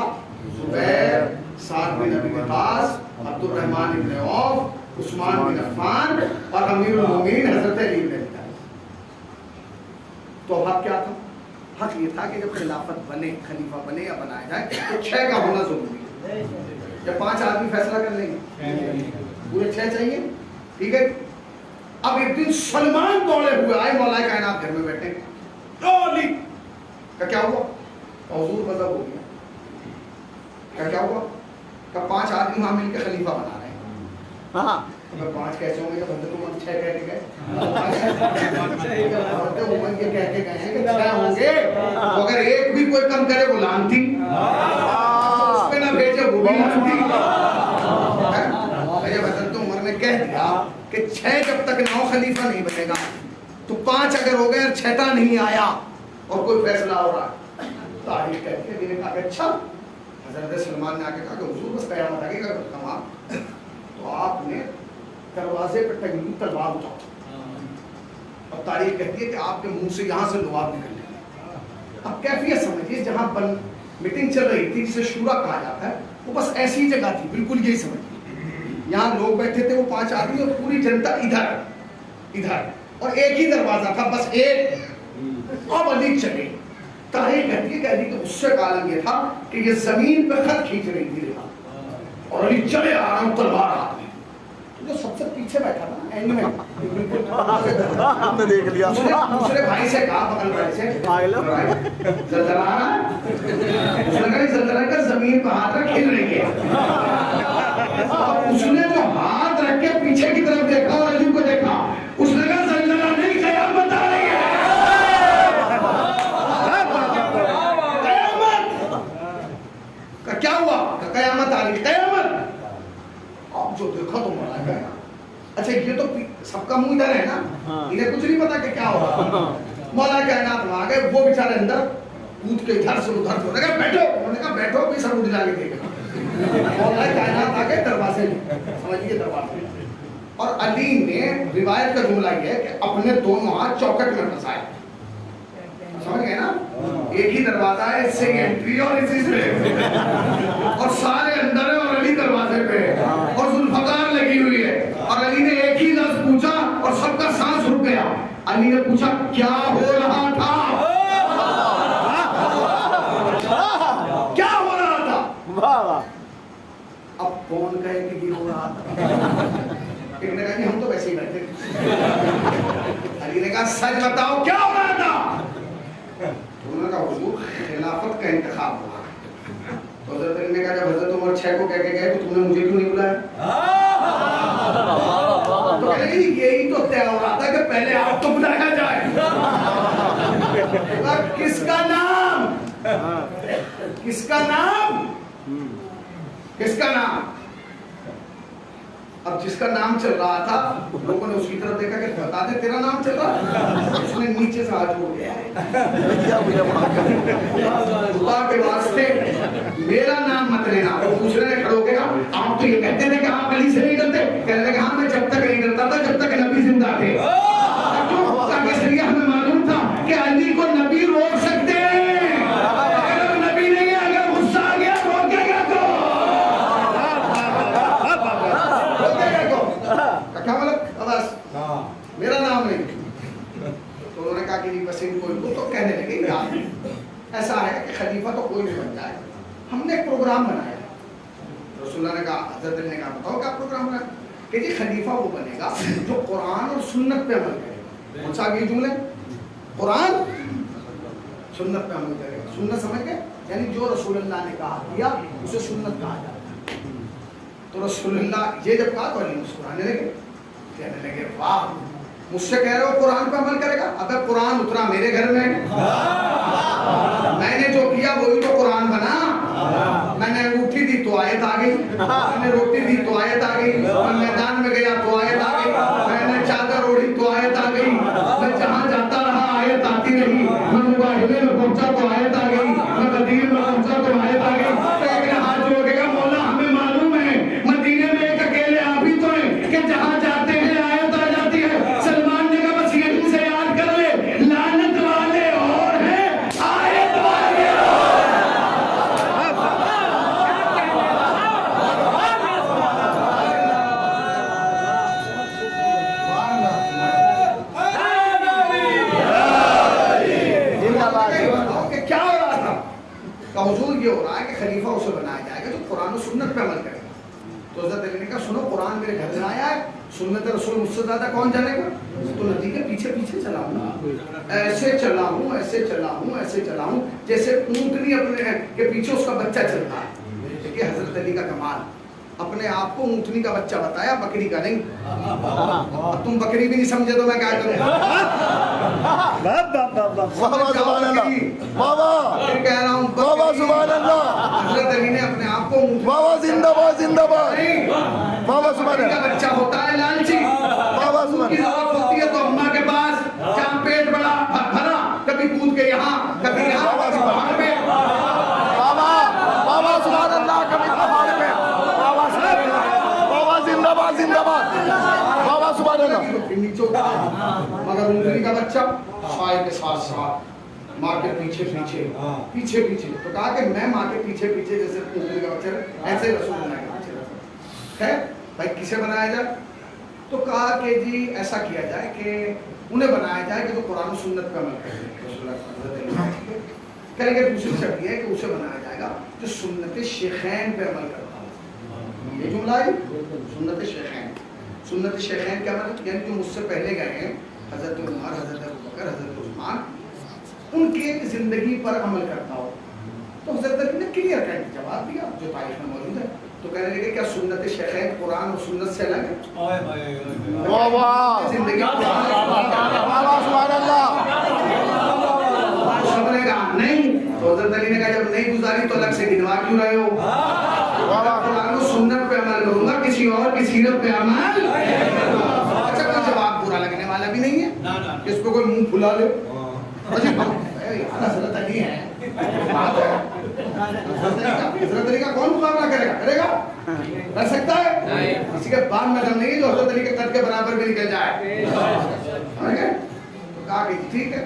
زبیر, سعد بن ابی وقاص, عبد الرحمن بن عوف, عثمان بن عفان اور امیر المومنین حضرت علی بن ابی طالب. تو حق کیا تھا؟ حق یہ تھا کہ جب خلافت بنے، خلیفہ بنے یا بنایا جائے تو 6 کا ہونا ضروری ہے. یا 5 آدمی فیصلہ کر لیں گے؟ پورے 6 چاہیے. ٹھیک ہے. اب ایک دن سلمان دوڑے ہوئے آئے، مولا کائنات گھر میں بیٹھے. علی کا کیا ہوا؟ حضور مذہب ہو گیا. کیا ہوا؟ کہ 5 آدمی وہاں مل کے خلیفہ بنا رہے ہیں. ہاں 5 کیسے ہوں گے؟ کہ بندے تو 6 کہہ کے گئے. عمر کے کہہ کے گئے ہیں کہ 6 ہوں گے. اگر ایک بھی کوئی کم کرے وہ لعنتی، اس پہ نہ بھیجے وہ بھی لعنتی. حضرت عمر نے کہہ دیا کہ 6 جب تک 9 خلیفہ نہیں بنے گا تو 5 اگر ہو گئے اور 6 نہیں آیا اور کوئی فیصلہ ہو رہا ہے. تاریخ کہتے ہیں کہ کہا کہ اچھا. حضرت سلمان نے آ کے کہا کہ حضور بس قیامت آگے کا کرتا ہوں. تو آپ نے دروازے پہ ٹنگی تلوار اٹھا. اور تاریخ کہتی ہے کہ آپ کے منہ سے یہاں سے لعاب نکل گئے. اب کیفیت سمجھیے، جہاں میٹنگ چل رہی تھی جسے شورا کہا جاتا ہے، وہ بس ایسی جگہ تھی، بالکل یہی سمجھیے. یہاں لوگ بیٹھے تھے وہ 5 آدمی اور پوری جنتا ادھر اور ایک ہی دروازہ تھا، بس ایک. اب علی چلے. تاریخ کہتی ہے کہ علی کے غصے کا عالم یہ تھا کہ یہ زمین پہ خط کھینچ رہی تھی اور علی چلے آ رہا ہوں تلوار ہاتھ میں. جو سب سے پیچھے بیٹھا تھا نا اینڈ میں ہم نے دیکھ لیا. دوسرے بھائی سے کہا، بغل بھائی سے زلزلہ کر زمین پہ ہاتھ رکھ کھل رہی ہے. اس نے جو ہاتھ رکھ کے پیچھے کی طرف دیکھا اور علی کو دیکھا، اس نے کہا زلزلہ نہیں قیامت آ رہی ہے. کیا ہوا؟ قیامت آ رہی. قیامت اب جو دیکھا تو مولا کائنات. اچھا یہ تو سب کا منہ ادھر ہے نا، انہیں کچھ نہیں پتا کہ کیا ہوا. مولا کائنات وہاں گئے، وہ بیچارے اندر کود کے ادھر سے ادھر. انہوں نے کہا بیٹھو. انہوں نے کہا بیٹھو بھی سر اٹھ جا کے دیکھا. مولا کائنات آ گئے دروازے میں، سمجھیے دروازے. اور علی نے روایت کا جملہ یہ ہے کہ اپنے دونوں ہاتھ چوکٹ میں پھنسائے. سمجھ گئے نا؟ ایک ہی دروازہ ہے، اس سے انٹری اور اسی سے اور سارے اندر ہیں اور علی دروازے پہ اور ذوالفقار لگی ہوئی ہے. اور علی نے ایک ہی لفظ پوچھا اور سب کا سانس رک گیا. علی نے پوچھا کیا ہو رہا تھا؟ کیا ہو رہا تھا؟ اب کون کہے کہ یہ ہو رہا تھا؟ ایک نے کہا کہ ہم تو ویسے ہی بیٹھے. علی نے کہا سچ بتاؤ کیا ہو رہا تھا؟ انہوں نے کہا حضور خلافت کا انتخاب ہوا. تو حضرت علی نے کہا جب حضرت عمر 6 کو کہہ کے گئے تو تم نے مجھے کیوں نہیں بلایا؟ تو کہہ رہے یہی تو طے ہو رہا تھا کہ پہلے آپ کو بلایا جائے. کس کا نام؟ کس کا نام؟ کس کا نام؟ اب جس کا نام چل رہا تھا لوگوں نے اس کی طرف دیکھا کہ بتا دے تیرا نام چل رہا. اس نے نیچے سے ہاتھ جوڑ دیا. اللہ کے واسطے میرا نام مت لینا. وہ دوسرے نے کھڑے ہو کے کہا آپ تو یہ کہتے تھے کہ آپ علی سے نہیں ڈرتے. کہنے لگے ہاں میں جب تک نہیں ڈرتا تھا جب تک نبی زندہ تھے. اس لیے ہمیں معلوم تھا کہ علی کو نبی روک سکتے ہیں. اگر نبی نہیں ہے، اگر غصہ آ گیا روکے گا تو کیا مطلب بس میرا نام نہیں. تو انہوں نے کہا کہ نہیں بس ان کو تو کہنے لگے یار ایسا ہے کہ خلیفہ تو کوئی نہیں بن جائے. ہم نے ایک پروگرام بنایا. رسول اللہ نے کہا، حضرت علی نے کہا بتاؤ کیا پروگرام بنایا؟ کہ جی خلیفہ وہ بنے گا جو قرآن اور سنت پہ عمل کرے گا. کون سا آگے جملے؟ قرآن سنت پہ عمل کرے گا. سنت سمجھ گئے؟ یعنی جو رسول اللہ نے کہا کیا اسے سنت کہا جاتا ہے. تو رسول اللہ یہ جب کہا تو علی مسکرانے لگے، کہنے لگے واہ مجھ سے کہہ رہے ہو قرآن پہ عمل کرے گا؟ ابے قرآن اترا میرے گھر میں، میں نے جو کیا وہی تو قرآن بنا. میں نے انگوٹھی دی تو آیت آ گئی، میں نے روٹی دی تو آیت آ گئی، میں میدان میں گیا تو آیت آ گئی، میں نے چادر اوڑھی تو آیت آ گئی، میں جہاں جاتا رہا آیت آتی رہی. میں مباہلے میں پہنچا تو آیت آ گئی، میں غدیر میں پہنچا تو آیت آ گئی. تو ایک نے ہاتھ جوڑ کے کہا مولا ہمیں معلوم ہے مدینے میں ایک اکیلے آپ ہی تو ہیں کہ جہاں جاتے ہیں آیت آ جاتی ہے. سلمان نے کہا بس یہیں سے یاد کر لے لعنت والے اور ہیں آیت والے خلیفہ اسے بنایا جائے گا جو قرآن و سنت پہ عمل کرے گا. تو حضرت علی نے کہا سنو قرآن میرے گھر میں آیا ہے, سنت رسول مجھ سے زیادہ کون جانے گا؟ تو نبی کے پیچھے پیچھے چلا ہوں, ایسے چلا ہوں, ایسے چلا ہوں, ایسے چلا ہوں, جیسے اونٹنی اپنے کے پیچھے اس کا بچہ چلتا ہے. دیکھیے حضرت علی کا کمال, اپنے آپ کو اونٹنی کا بچہ بتایا, بکری کا نہیں. تم بکری بھی نہیں سمجھے تو میں کیا کروں؟ پھر کہہ رہا ہوں حضرت علی نے اپنے آپ کو زندہ باد زندہ باد بکری کا بچہ ہوتا ہے لالچی, کی ضرورت ہوتی ہے تو اماں کے پاس جہاں پیٹ بڑا بھرا, کبھی کود کے یہاں, کبھی یہاں, کبھی پہاڑ پہ. بابا سبحان اللہ, کبھی پہاڑ پہ. بابا زندہ باد زندہ باد. بابا سبحان اللہ. نیچے اترا, مگر اونٹنی کا بچہ سائے کے ساتھ ساتھ, ماں کے پیچھے پیچھے پیچھے پیچھے. تو کہا کہ میں ماں کے پیچھے پیچھے جیسے اونٹنی کا بچہ ایسے رسول اللہ کے پیچھے رہتا. خیر بھائی کسے بنایا جائے؟ تو کہا کہ جی ایسا کیا جائے کہ انہیں بنایا جائے کہ جو قرآن و سنت پہ عمل کریں گے. دوسری شرط یہ ہے کہ اسے بنایا جائے گا جو سنت شیخین پہ عمل کرتا ہو. یہ جملہ ہے سنت شیخین. سنت شیخین کیا مطلب؟ یعنی جو مجھ سے پہلے گئے ہیں, حضرت عمر, حضرت ابوبکر, حضرت عثمان, ان کی زندگی پر عمل کرتا ہو. تو حضرت علی نے کلیئر کٹ جواب دیا جو تاریخ میں موجود ہے. تو کہنے لگے کیا سنت شیخین قرآن اور سنت سے الگ ہے؟ زندگی سبحان اللہ. سب نے کہا نہیں. تو حضرت علی نے کہا جب نہیں گزاری تو الگ سے گنوا کیوں رہے ہو؟ قرآن و سنت پہ عمل کروں گا, کسی اور کی سیرت پہ عمل. اچھا کوئی جواب برا لگنے والا بھی نہیں ہے, اس پہ کوئی منہ پھلا لے. حضرت علی ہے, حضرت علی کا کون مقابلہ کرے گا؟ کرے گا؟ کر سکتا ہے؟ کسی کے بعد میں دم نہیں جو حضرت علی کے قد کے برابر بھی نکل جائے. تو کہا کہ ٹھیک ہے.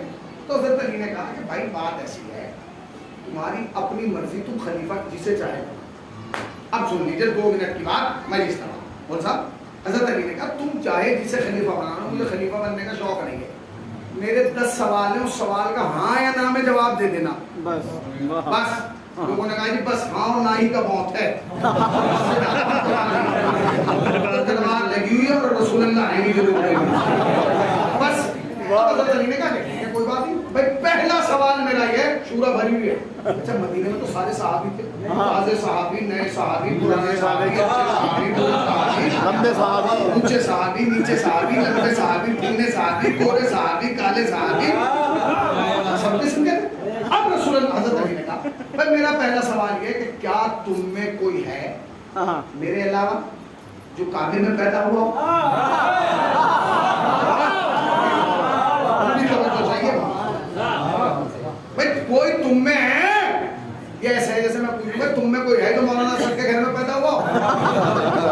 تو حضرت علی نے کہا کہ بھائی بات ایسی ہے, تمہاری اپنی مرضی, تم خلیفہ جسے چاہے. اب سن لیجیے 2 منٹ کی بات میں اس طرح بول صاحب. حضرت علی نے کہا تم چاہے جسے خلیفہ بنانا, مجھے خلیفہ بننے کا شوق نہیں ہے. میرے 10 سوال ہیں, اس سوال کا ہاں یا نہ میں جواب دے دینا بس. لوگوں نے کہا جی بس ہاں اور نہ ہی کا بہت ہے. تلوار لگی ہوئی ہے اور رسول اللہ ہے نہیں بس. حضرت علی نے کہا کہ کوئی بات نہیں بھائی, پہلا سوال میرا یہ ہے, شورا بھری ہوئی ہے. اچھا مدینے میں تو سارے صحابی تھے, تازے صحابی, نئے صحابی, پرانے صحابی, لمبے صحابی, اونچے صحابی, نیچے صحابی, لمبے صحابی, پینے صحابی, گورے صحابی, کالے صحابی, سب قسم کے. اب رسول اللہ حضرت علی نے کہا بھائی میرا پہلا سوال یہ ہے کہ کیا تم میں کوئی ہے میرے علاوہ جو کعبے میں پیدا ہوا بھائی کوئی تم میں ہے؟ یہ ایسا ہے جیسے میں پوچھوں گا تم میں کوئی ہے جو مولانا صاحب کے گھر میں پیدا ہوا؟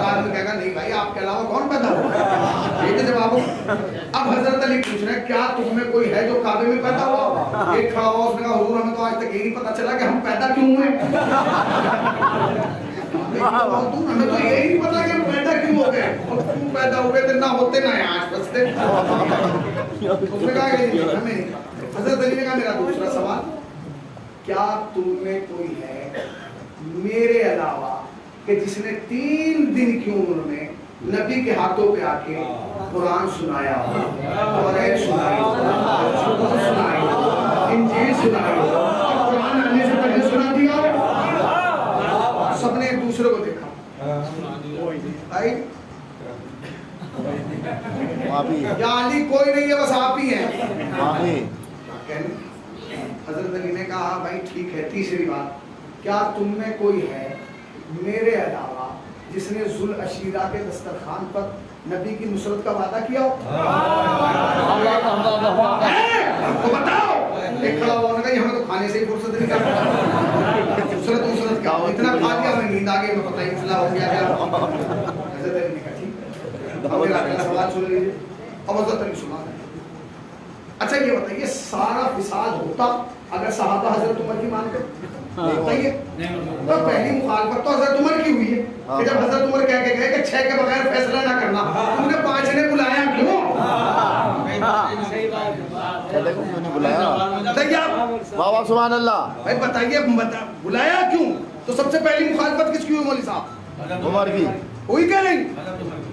آدمی کہے گا نہیں بھائی آپ کے علاوہ کون پیدا ہوا؟ یہ تو جواب ہو. اب حضرت علی پوچھ رہے ہیں کیا تم میں کوئی ہے جو کعبے میں پیدا ہوا؟ ایک کھڑا ہوا, اس نے کہا حضور ہمیں تو آج تک یہ نہیں پتا چلا کہ ہم پیدا کیوں ہوئے. ہمیں تو یہی نہیں پتا کہ ہم پیدا کیوں ہو گئے, اور کیوں پیدا ہوئے تھے نہ ہوتے نہ آج بستے. اس نے کہا کہ ہمیں نہیں. حضرت علی نے کہا میرا دوسرا سوال, کیا تم میں کوئی ہے میرے علاوہ کہ جس نے 3 دن کی عمر میں نبی کے ہاتھوں پہ آ کے قرآن سنایا, قرآن سنائی, انجیل سنائی, اور قرآن آنے سے پہلے سنا دیا. سب نے ایک دوسرے کو دیکھا. یا علی کوئی نہیں ہے بس آپ ہی ہیں. حضرت علی نے کہا بھائی ٹھیک ہے. تیسری بات, کیا تم میں کوئی ہے میرے علاوہ جس نے ذوالعشیرہ کے دسترخوان پر نبی کی نصرت کا وعدہ کیا ہو؟ بتاؤ. ایک کھڑا ہوا کہ ہمیں تو کھانے سے ہی فرصت نہیں کرتا. نصرت کیا ہو, اتنا کھا لیا میں نیند آ گئی, میں پتہ ہی فلا ہو گیا. حضرت علی نے کہا ٹھیک ہے, میرا اگلا سوال سن لیجیے. اب حضرت علی سنا. اچھا یہ بتائیے سارا فساد ہوتا اگر صحابہ حضرت عمر کی مانتے؟ بتائیے. تو پہلی مخالفت تو حضرت عمر کی ہوئی ہے کہ جب حضرت عمر کہہ کے گئے کہ 6 کے بغیر فیصلہ نہ کرنا, تم نے 5 نے بلایا کیوں؟ بابا سبحان اللہ. بھائی بتائیے بلایا کیوں؟ تو سب سے پہلی مخالفت کس کی ہوئی مولوی صاحب؟ عمر کی ہوئی کیا نہیں؟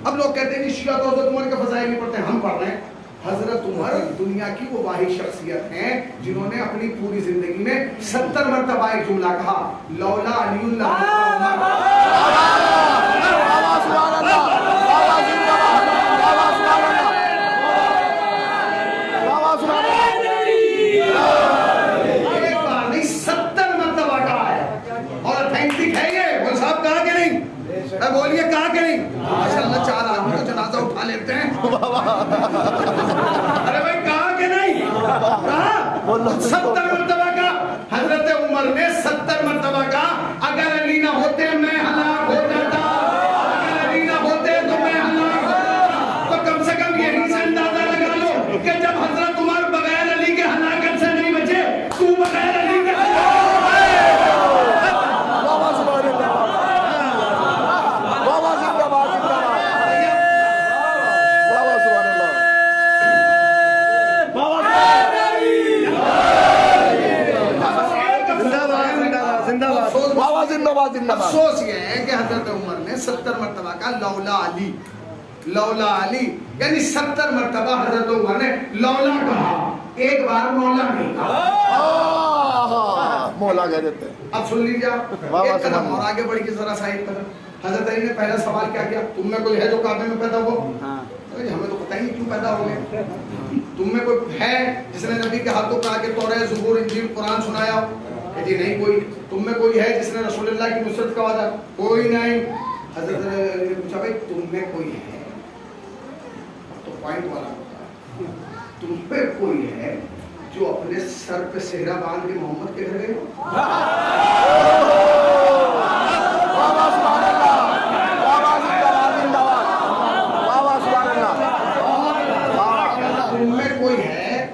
اب لوگ کہتے ہیں کہ شیعہ تو حضرت عمر کے فضائل نہیں پڑھتے، ہم پڑھ رہے ہیں۔ حضرت عمر دنیا کی وہ واحد شخصیت ہیں جنہوں نے اپنی پوری زندگی میں 70 مرتبہ ایک جملہ کہا، لولا علی اللہ ایک بار نہیں 70 مرتبہ کہا ہے، اور اتھینٹک ہے یہ۔ وہ صاحب کہا کہ نہیں؟ بولیے کہا کہ نہیں؟ ماشاءاللہ 4 آدمی تو جنازہ اٹھا لیتے ہیں۔ ارے بھائی کہا کہ نہیں؟ کہا 70 مرتبہ کا حضرت عمر نے 70 مرتبہ کا اگر علی نہ ہوتے میں ہلاک ہو جاتا، اگر علی نہ ہوتے تو میں ہلاک ہو جاتا۔ تو کم سے کم یہی سے اندازہ لگا لو کہ جب حضرت عمر بغیر علی کے ہلاکت سے نہیں بچے، تو بغیر علی کے افسوس یہ ہے کہ حضرت عمر نے 70 مرتبہ کا لولا علی، لولا علی یعنی 70 مرتبہ حضرت عمر نے لولا کہا، ایک بار مولا نہیں کہا۔ مولا کہہ دیتے ہیں۔ اب سن لیجیے ایک قدم اور آگے بڑھ کے ذرا سا ایک قدم۔ حضرت علی نے پہلا سوال کیا کیا؟ تم میں کوئی ہے جو کعبے میں پیدا ہو؟ ہمیں تو پتہ ہی نہیں کیوں پیدا ہو گئے۔ تم میں کوئی ہے جس نے نبی کے ہاتھوں کہا کہ تورات زبور انجیل قرآن سنایا ہو؟ کہ جی نہیں کوئی۔ تم میں کوئی ہے جس نے رسول اللہ کی نصرت کا وعدہ؟ کوئی نہیں۔ حضرت علی نے پوچھا بھائی تم میں کوئی ہے؟ تو پوائنٹ والا ہوتا ہے، تم میں کوئی ہے جو اپنے سر پہ صحرا باندھ کے محمد کے گھر گئے ہو؟ تم میں کوئی ہے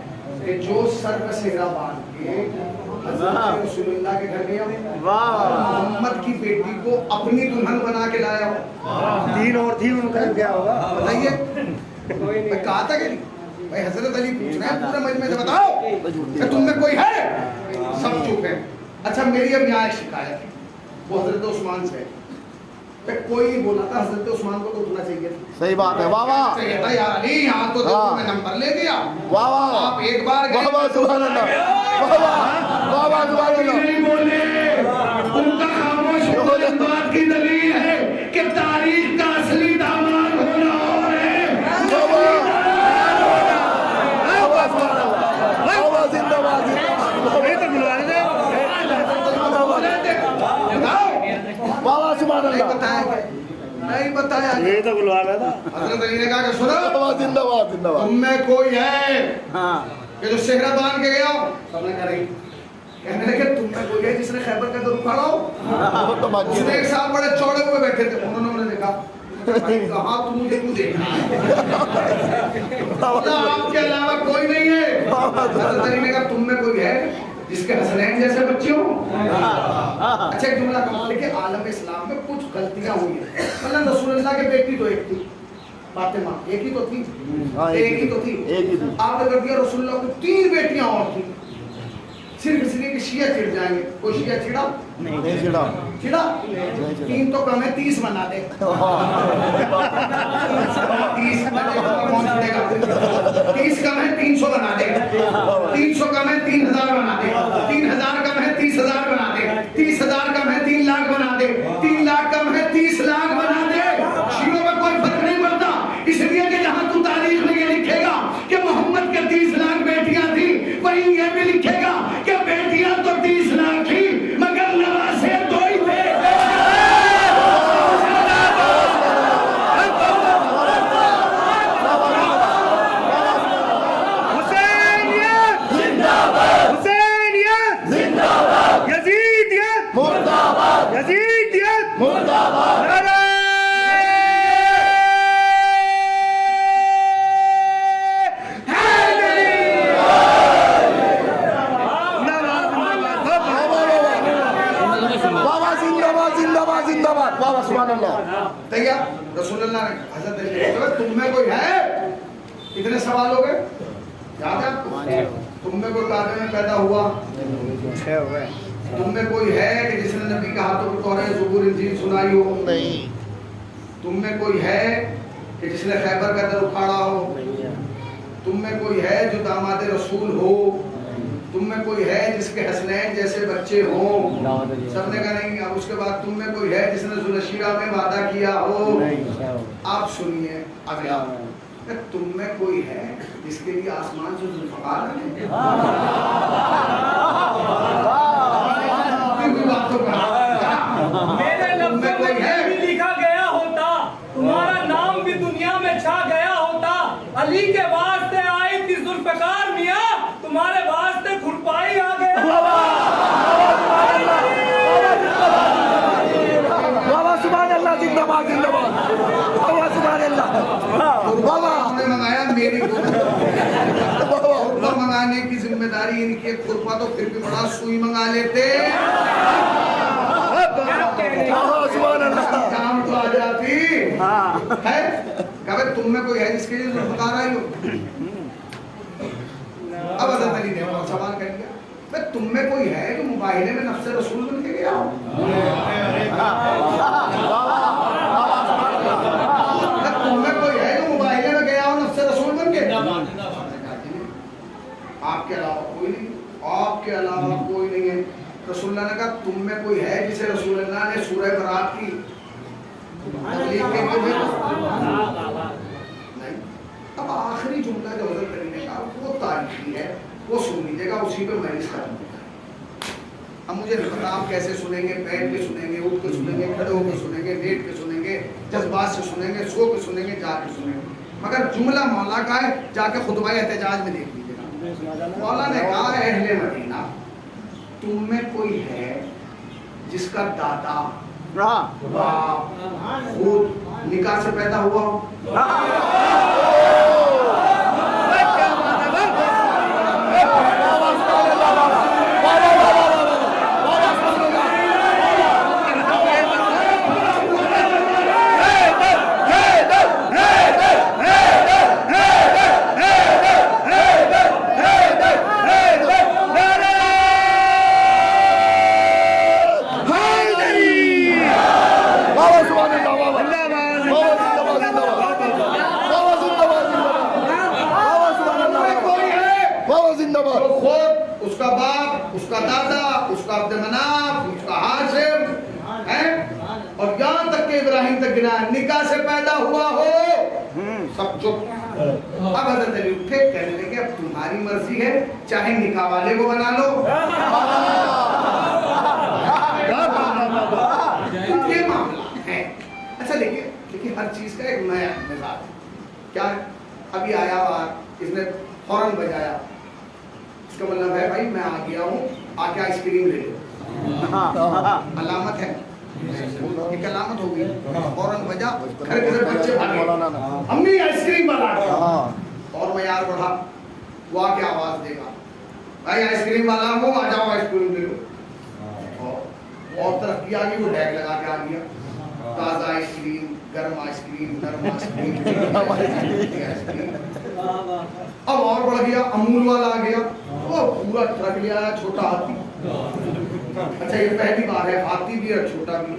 کہ جو سر پہ صحرا باندھ کے حضرت رسول اللہ کے گھر گیا ہو، محمد کی بیٹی کو اپنی دلہن بنا کے لایا ہو؟ تین اور تھی ان کا کیا ہوگا بتائیے۔ میں کہا تھا کہ نہیں بھائی حضرت علی پوچھ رہے ہیں پورے مجمع سے، بتاؤ کہ تم میں کوئی ہے؟ سب چپ ہیں۔ اچھا میری اب یہاں ایک شکایت ہے، وہ حضرت عثمان سے ہے۔ کوئی نہیں بولا تھا حضرت عثمان کو تو اٹھنا چاہیے تھا۔ صحیح بات ہے، واہ واہ چاہیے تھا یار علی، یہاں تو دیکھو میں نمبر لے دیا۔ واہ واہ آپ ایک بار واہ واہ سبحان اللہ، واہ واہ واہ واہ سبحان اللہ۔ نہیں بولے، ان کا خاموش ہونا اس بات کی دلیل ہے کہ تاریخ کا اصلی داماد ہونا اور ہے۔ نہیں بتایا یہ تو بلوانا تھا۔ حضرت علی نے کہا کہ سنو زندہ باد زندہ باد۔ تم میں کوئی ہے کہ جو صحرا باندھ کے گیا ہو؟ سب نے کہا نہیں۔ کہنے لگے تم میں کوئی ہے جس نے خیبر کا در اکھاڑا ہو؟ اس نے ایک سال بڑے چوڑے ہوئے بیٹھے تھے، انہوں نے دیکھا کہاں تم مجھے کیوں دیکھا؟ آپ کے علاوہ کوئی نہیں ہے۔ حضرت علی نے کہا تم میں کوئی ہے جس کے حسنین جیسے بچے ہوں؟ اچھا ایک جملہ کمال ہے کہ عالم اسلام میں کچھ غلطیاں ہوئی ہیں۔ مطلب رسول اللہ کے بیٹی تو ایک تھی، فاطمہ ایک ہی تو تھی، ایک ہی تو تھی۔ آپ نے کر دیا رسول اللہ کو 3 بیٹیاں اور تھیں، صرف اس لیے کہ شیعہ چڑھ جائیں گے۔ کوئی شیعہ چڑھا؟ نہیں چڑھا، چڑھا؟ 3 تو کم ہے، 30 بنا دے۔ 30 کم ہے 300 بنا دے، 300 کم ہے 3000 بنا دے، 3000 کم ہے 30,000 بنا دے، 30,000 کم ہے 3 لاکھ بنا دے، 3 لاکھ کم ہے 30 لاکھ بنا دے۔ شیعوں میں کوئی فرق نہیں پڑتا، اس لیے کہ جہاں تو تاریخ میں یہ لکھے گا کہ محمد کے 30 لاکھ بیٹیاں تھیں، وہیں یہ بھی لکھے گا کہ بیٹیاں تو 30 لاکھ تھیں مگر نواسے 2 ہی تھے۔ رسول اللہ نے حضرت علی نے تم میں کوئی ہے؟ اتنے سوال ہو گئے، یاد ہے آپ کو؟ تم میں کوئی کعبے میں پیدا ہوا؟ تم میں کوئی ہے کہ جس نے نبی کے ہاتھوں پر تورات زبور انجیل سنائی ہو؟ نہیں. تم میں کوئی ہے کہ جس نے خیبر کا در اکھاڑا ہو؟ تم میں کوئی ہے جو داماد رسول ہو؟ تم میں کوئی ہے جس کے حسنین جیسے بچے ہوں؟ سب نے کہا نہیں. اب اس کے بعد تم میں کوئی ہے جس نے ذوالشیرہ میں وعدہ کیا ہو؟ آپ سنیے اگلا. تم میں کوئی ہے جس کے لیے آسمان سے ذوالفقار ہے؟ میرے لفظوں میں یہ بھی لکھا گیا ہوتا, تمہارا نام بھی دنیا میں چھا گیا ہوتا. علی کے واسطے آئی تھی ذوالفقار میاں, تمہارے واسطے کھرپائی آ گیا. بابا سبحان اللہ, زندہ باد زندہ باد. بابا سبحان اللہ. بابا ہم نے منگایا میری خرپا منگانے کی ذمہ داری ان کی. خرپا تو پھر بھی بڑا سوئی منگا لیتے, سبحان اللہ. کام تو آ جاتی ہے. کہ تم میں کوئی ہے جس کے لیے ذوالفقار آئی ہو؟ اب حضرت علی نے سوال کر دیا, تم میں کوئی ہے جو مباہلے میں نفس رسول بن کے گیا ہو؟ تم میں کوئی ہے جو مباہلے میں گیا ہو نفس رسول بن کے؟ آپ کے علاوہ کوئی نہیں, آپ کے علاوہ کوئی نہیں ہے. رسول اللہ نے کہا تم میں کوئی ہے جسے رسول اللہ نے سورہ برات کی تبلیغ کے لیے بھیجا؟ نہیں. اب آخری جملہ جو حضرت علی نے کہا وہ تاریخی ہے, وہ سن لیجیے گا, اسی پہ میں اس ختم ہوتا ہے. اب مجھے نہیں پتا آپ کیسے سنیں گے, بیٹھ کے سنیں گے, اٹھ کے سنیں گے, کھڑے ہو کے سنیں گے, لیٹ کے سنیں گے, جذبات سے سنیں گے, سو کے سنیں گے, جا کے سنیں گے, مگر جملہ مولا کا ہے, جا کے خطبہ احتجاج میں دیکھ لیجیے گا. مولا نے کہا اہل مدینہ تم میں کوئی ہے جس کا دادا باپ خود نکاح سے پیدا ہوا ہو؟ نکاح سے پیدا ہوا ہو. سب چپ. اب حضرت علی اٹھے, کہنے لگے اب تمہاری مرضی ہے, چاہے نکاح والے کو بنا لو. یہ معاملہ ہے. اچھا دیکھیے ہر چیز کا ایک نیا مزاج کیا ہے. ابھی آیا بات, اس نے فوراً بجایا, اس کا مطلب ہے بھائی میں آ گیا ہوں, آ کے آئس کریم لے لو. علامت ہے, ایک علامت ہوگی. فوراً بجا, گھر کے بچے بھاگے, امی آئس کریم بنا دو. اور معیار بڑھا, وہ آ کے آواز دے گا بھائی آئس کریم والا ہو, آ جاؤ آئس کریم لے لو. اور ترقی آ گئی, وہ ڈیک لگا کے آ گیا, تازہ آئس کریم, گرم آئس کریم, نرم آئس کریم. اب اور بڑھ گیا, امول والا آ گیا, وہ پورا ٹرک لے آیا, چھوٹا ہاتھی. اچھا یہ پہلی بار ہے, ہاتھی بھی اور چھوٹا بھی.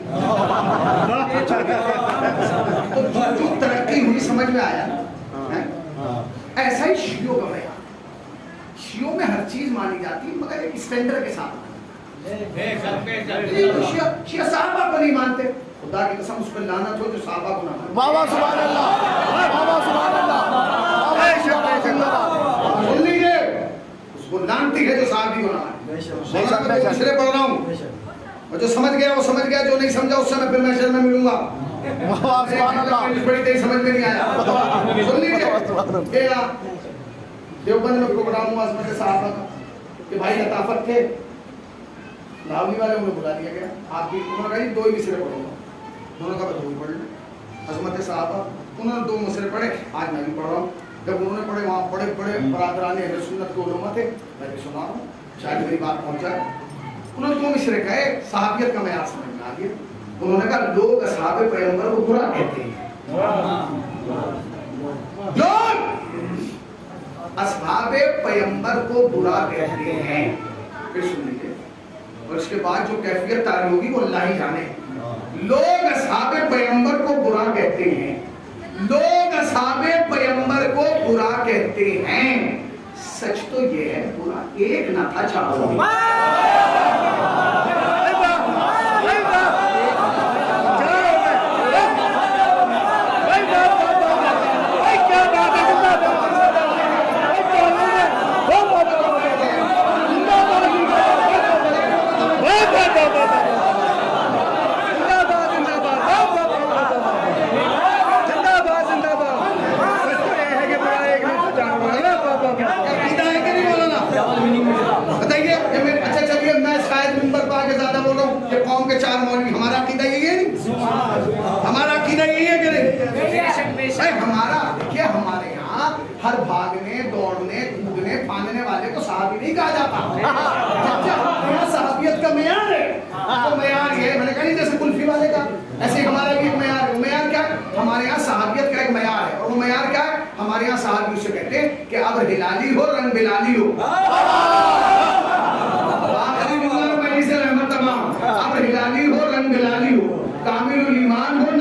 تو جو ترقی ہوئی سمجھ میں آیا. ایسا ہی شیعوں کا بیان, شیعوں میں ہر چیز مانی جاتی ہے مگر ایک اسٹینڈرڈ کے ساتھ. شیعہ صحابہ کو نہیں مانتے, خدا کی قسم اس پہ لعنت ہو جو صحابہ کو نہ مانتے. بابا سبحان اللہ, بابا سبحان اللہ. سن لیجیے, اس کو لعنتی ہے جو صحابی کو نہ مانتے. میں دوسرے پڑھ رہا ہوں, اور جو سمجھ گیا وہ سمجھ گیا, جو نہیں سمجھا اس سے میں پھر محشر میں ملوں گا. بڑی تیز سمجھ میں نہیں آیا. سن لیجیے, دیوبند میں پروگرام ہوا عظمت صحابہ کا کہ بھائی لطافت تھے, لاہوری والے انہیں بلا دیا گیا. آپ بھی انہوں نے کہا دو ہی مصرے پڑھوں گا, دونوں کا دو ہی پڑھ لیں. عظمت صحابہ انہوں نے دو مصرے پڑھے, آج میں بھی پڑھ رہا ہوں. جب انہوں نے پڑھے وہاں بڑے بڑے برادران اہل سنت کے علماء تھے, میں بھی سنا ہوں, شاید میری بات پہنچا. انہوں نے دو مصرے کہے, صحابیت کا معیار سمجھ میں آ گیا. انہوں نے کہا لوگ اصحاب پیغمبر کو برا کہتے ہیں, لوگ اصحاب پیغمبر کو برا کہتے ہیں. پھر سن لیجیے, اور اس کے بعد جو کیفیت تاری ہوگی وہ اللہ ہی جانے. لوگ اصحاب پیغمبر کو برا کہتے ہیں, لوگ اصحاب پیغمبر کو برا کہتے ہیں, سچ تو یہ ہے برا ایک نہ تھا چاروں. بتائیے. اچھا چلیے میں شاید منبر پہ آگے زیادہ بول رہا ہوں کہ قوم کے 4 مولوی, ہمارا عقیدہ یہی ہے نہیں؟ ہمارا عقیدہ یہی ہے کہ نہیں؟ ہمارا دیکھیے ہمارے یہاں ہر بھاگنے دوڑنے کودنے پھاندنے والے کو صحابی نہیں کہا جاتا. یہاں صحابیت کا معیار ہے, تو معیار یہ ہے, میں نے کہا نہیں جیسے کلفی والے کا, ایسے ہمارا بھی ایک معیار ہے. معیار کیا ہے؟ ہمارے یہاں صحابیت کا ایک معیار ہے, اور وہ معیار کیا ہے؟ ہمارے یہاں صحابی سے کہتے ہیں کہ اب ہلالی ہو رنگ بلالی ہو. اب ہلالی ہو رنگ بلالی ہو, کامل الایمان ہو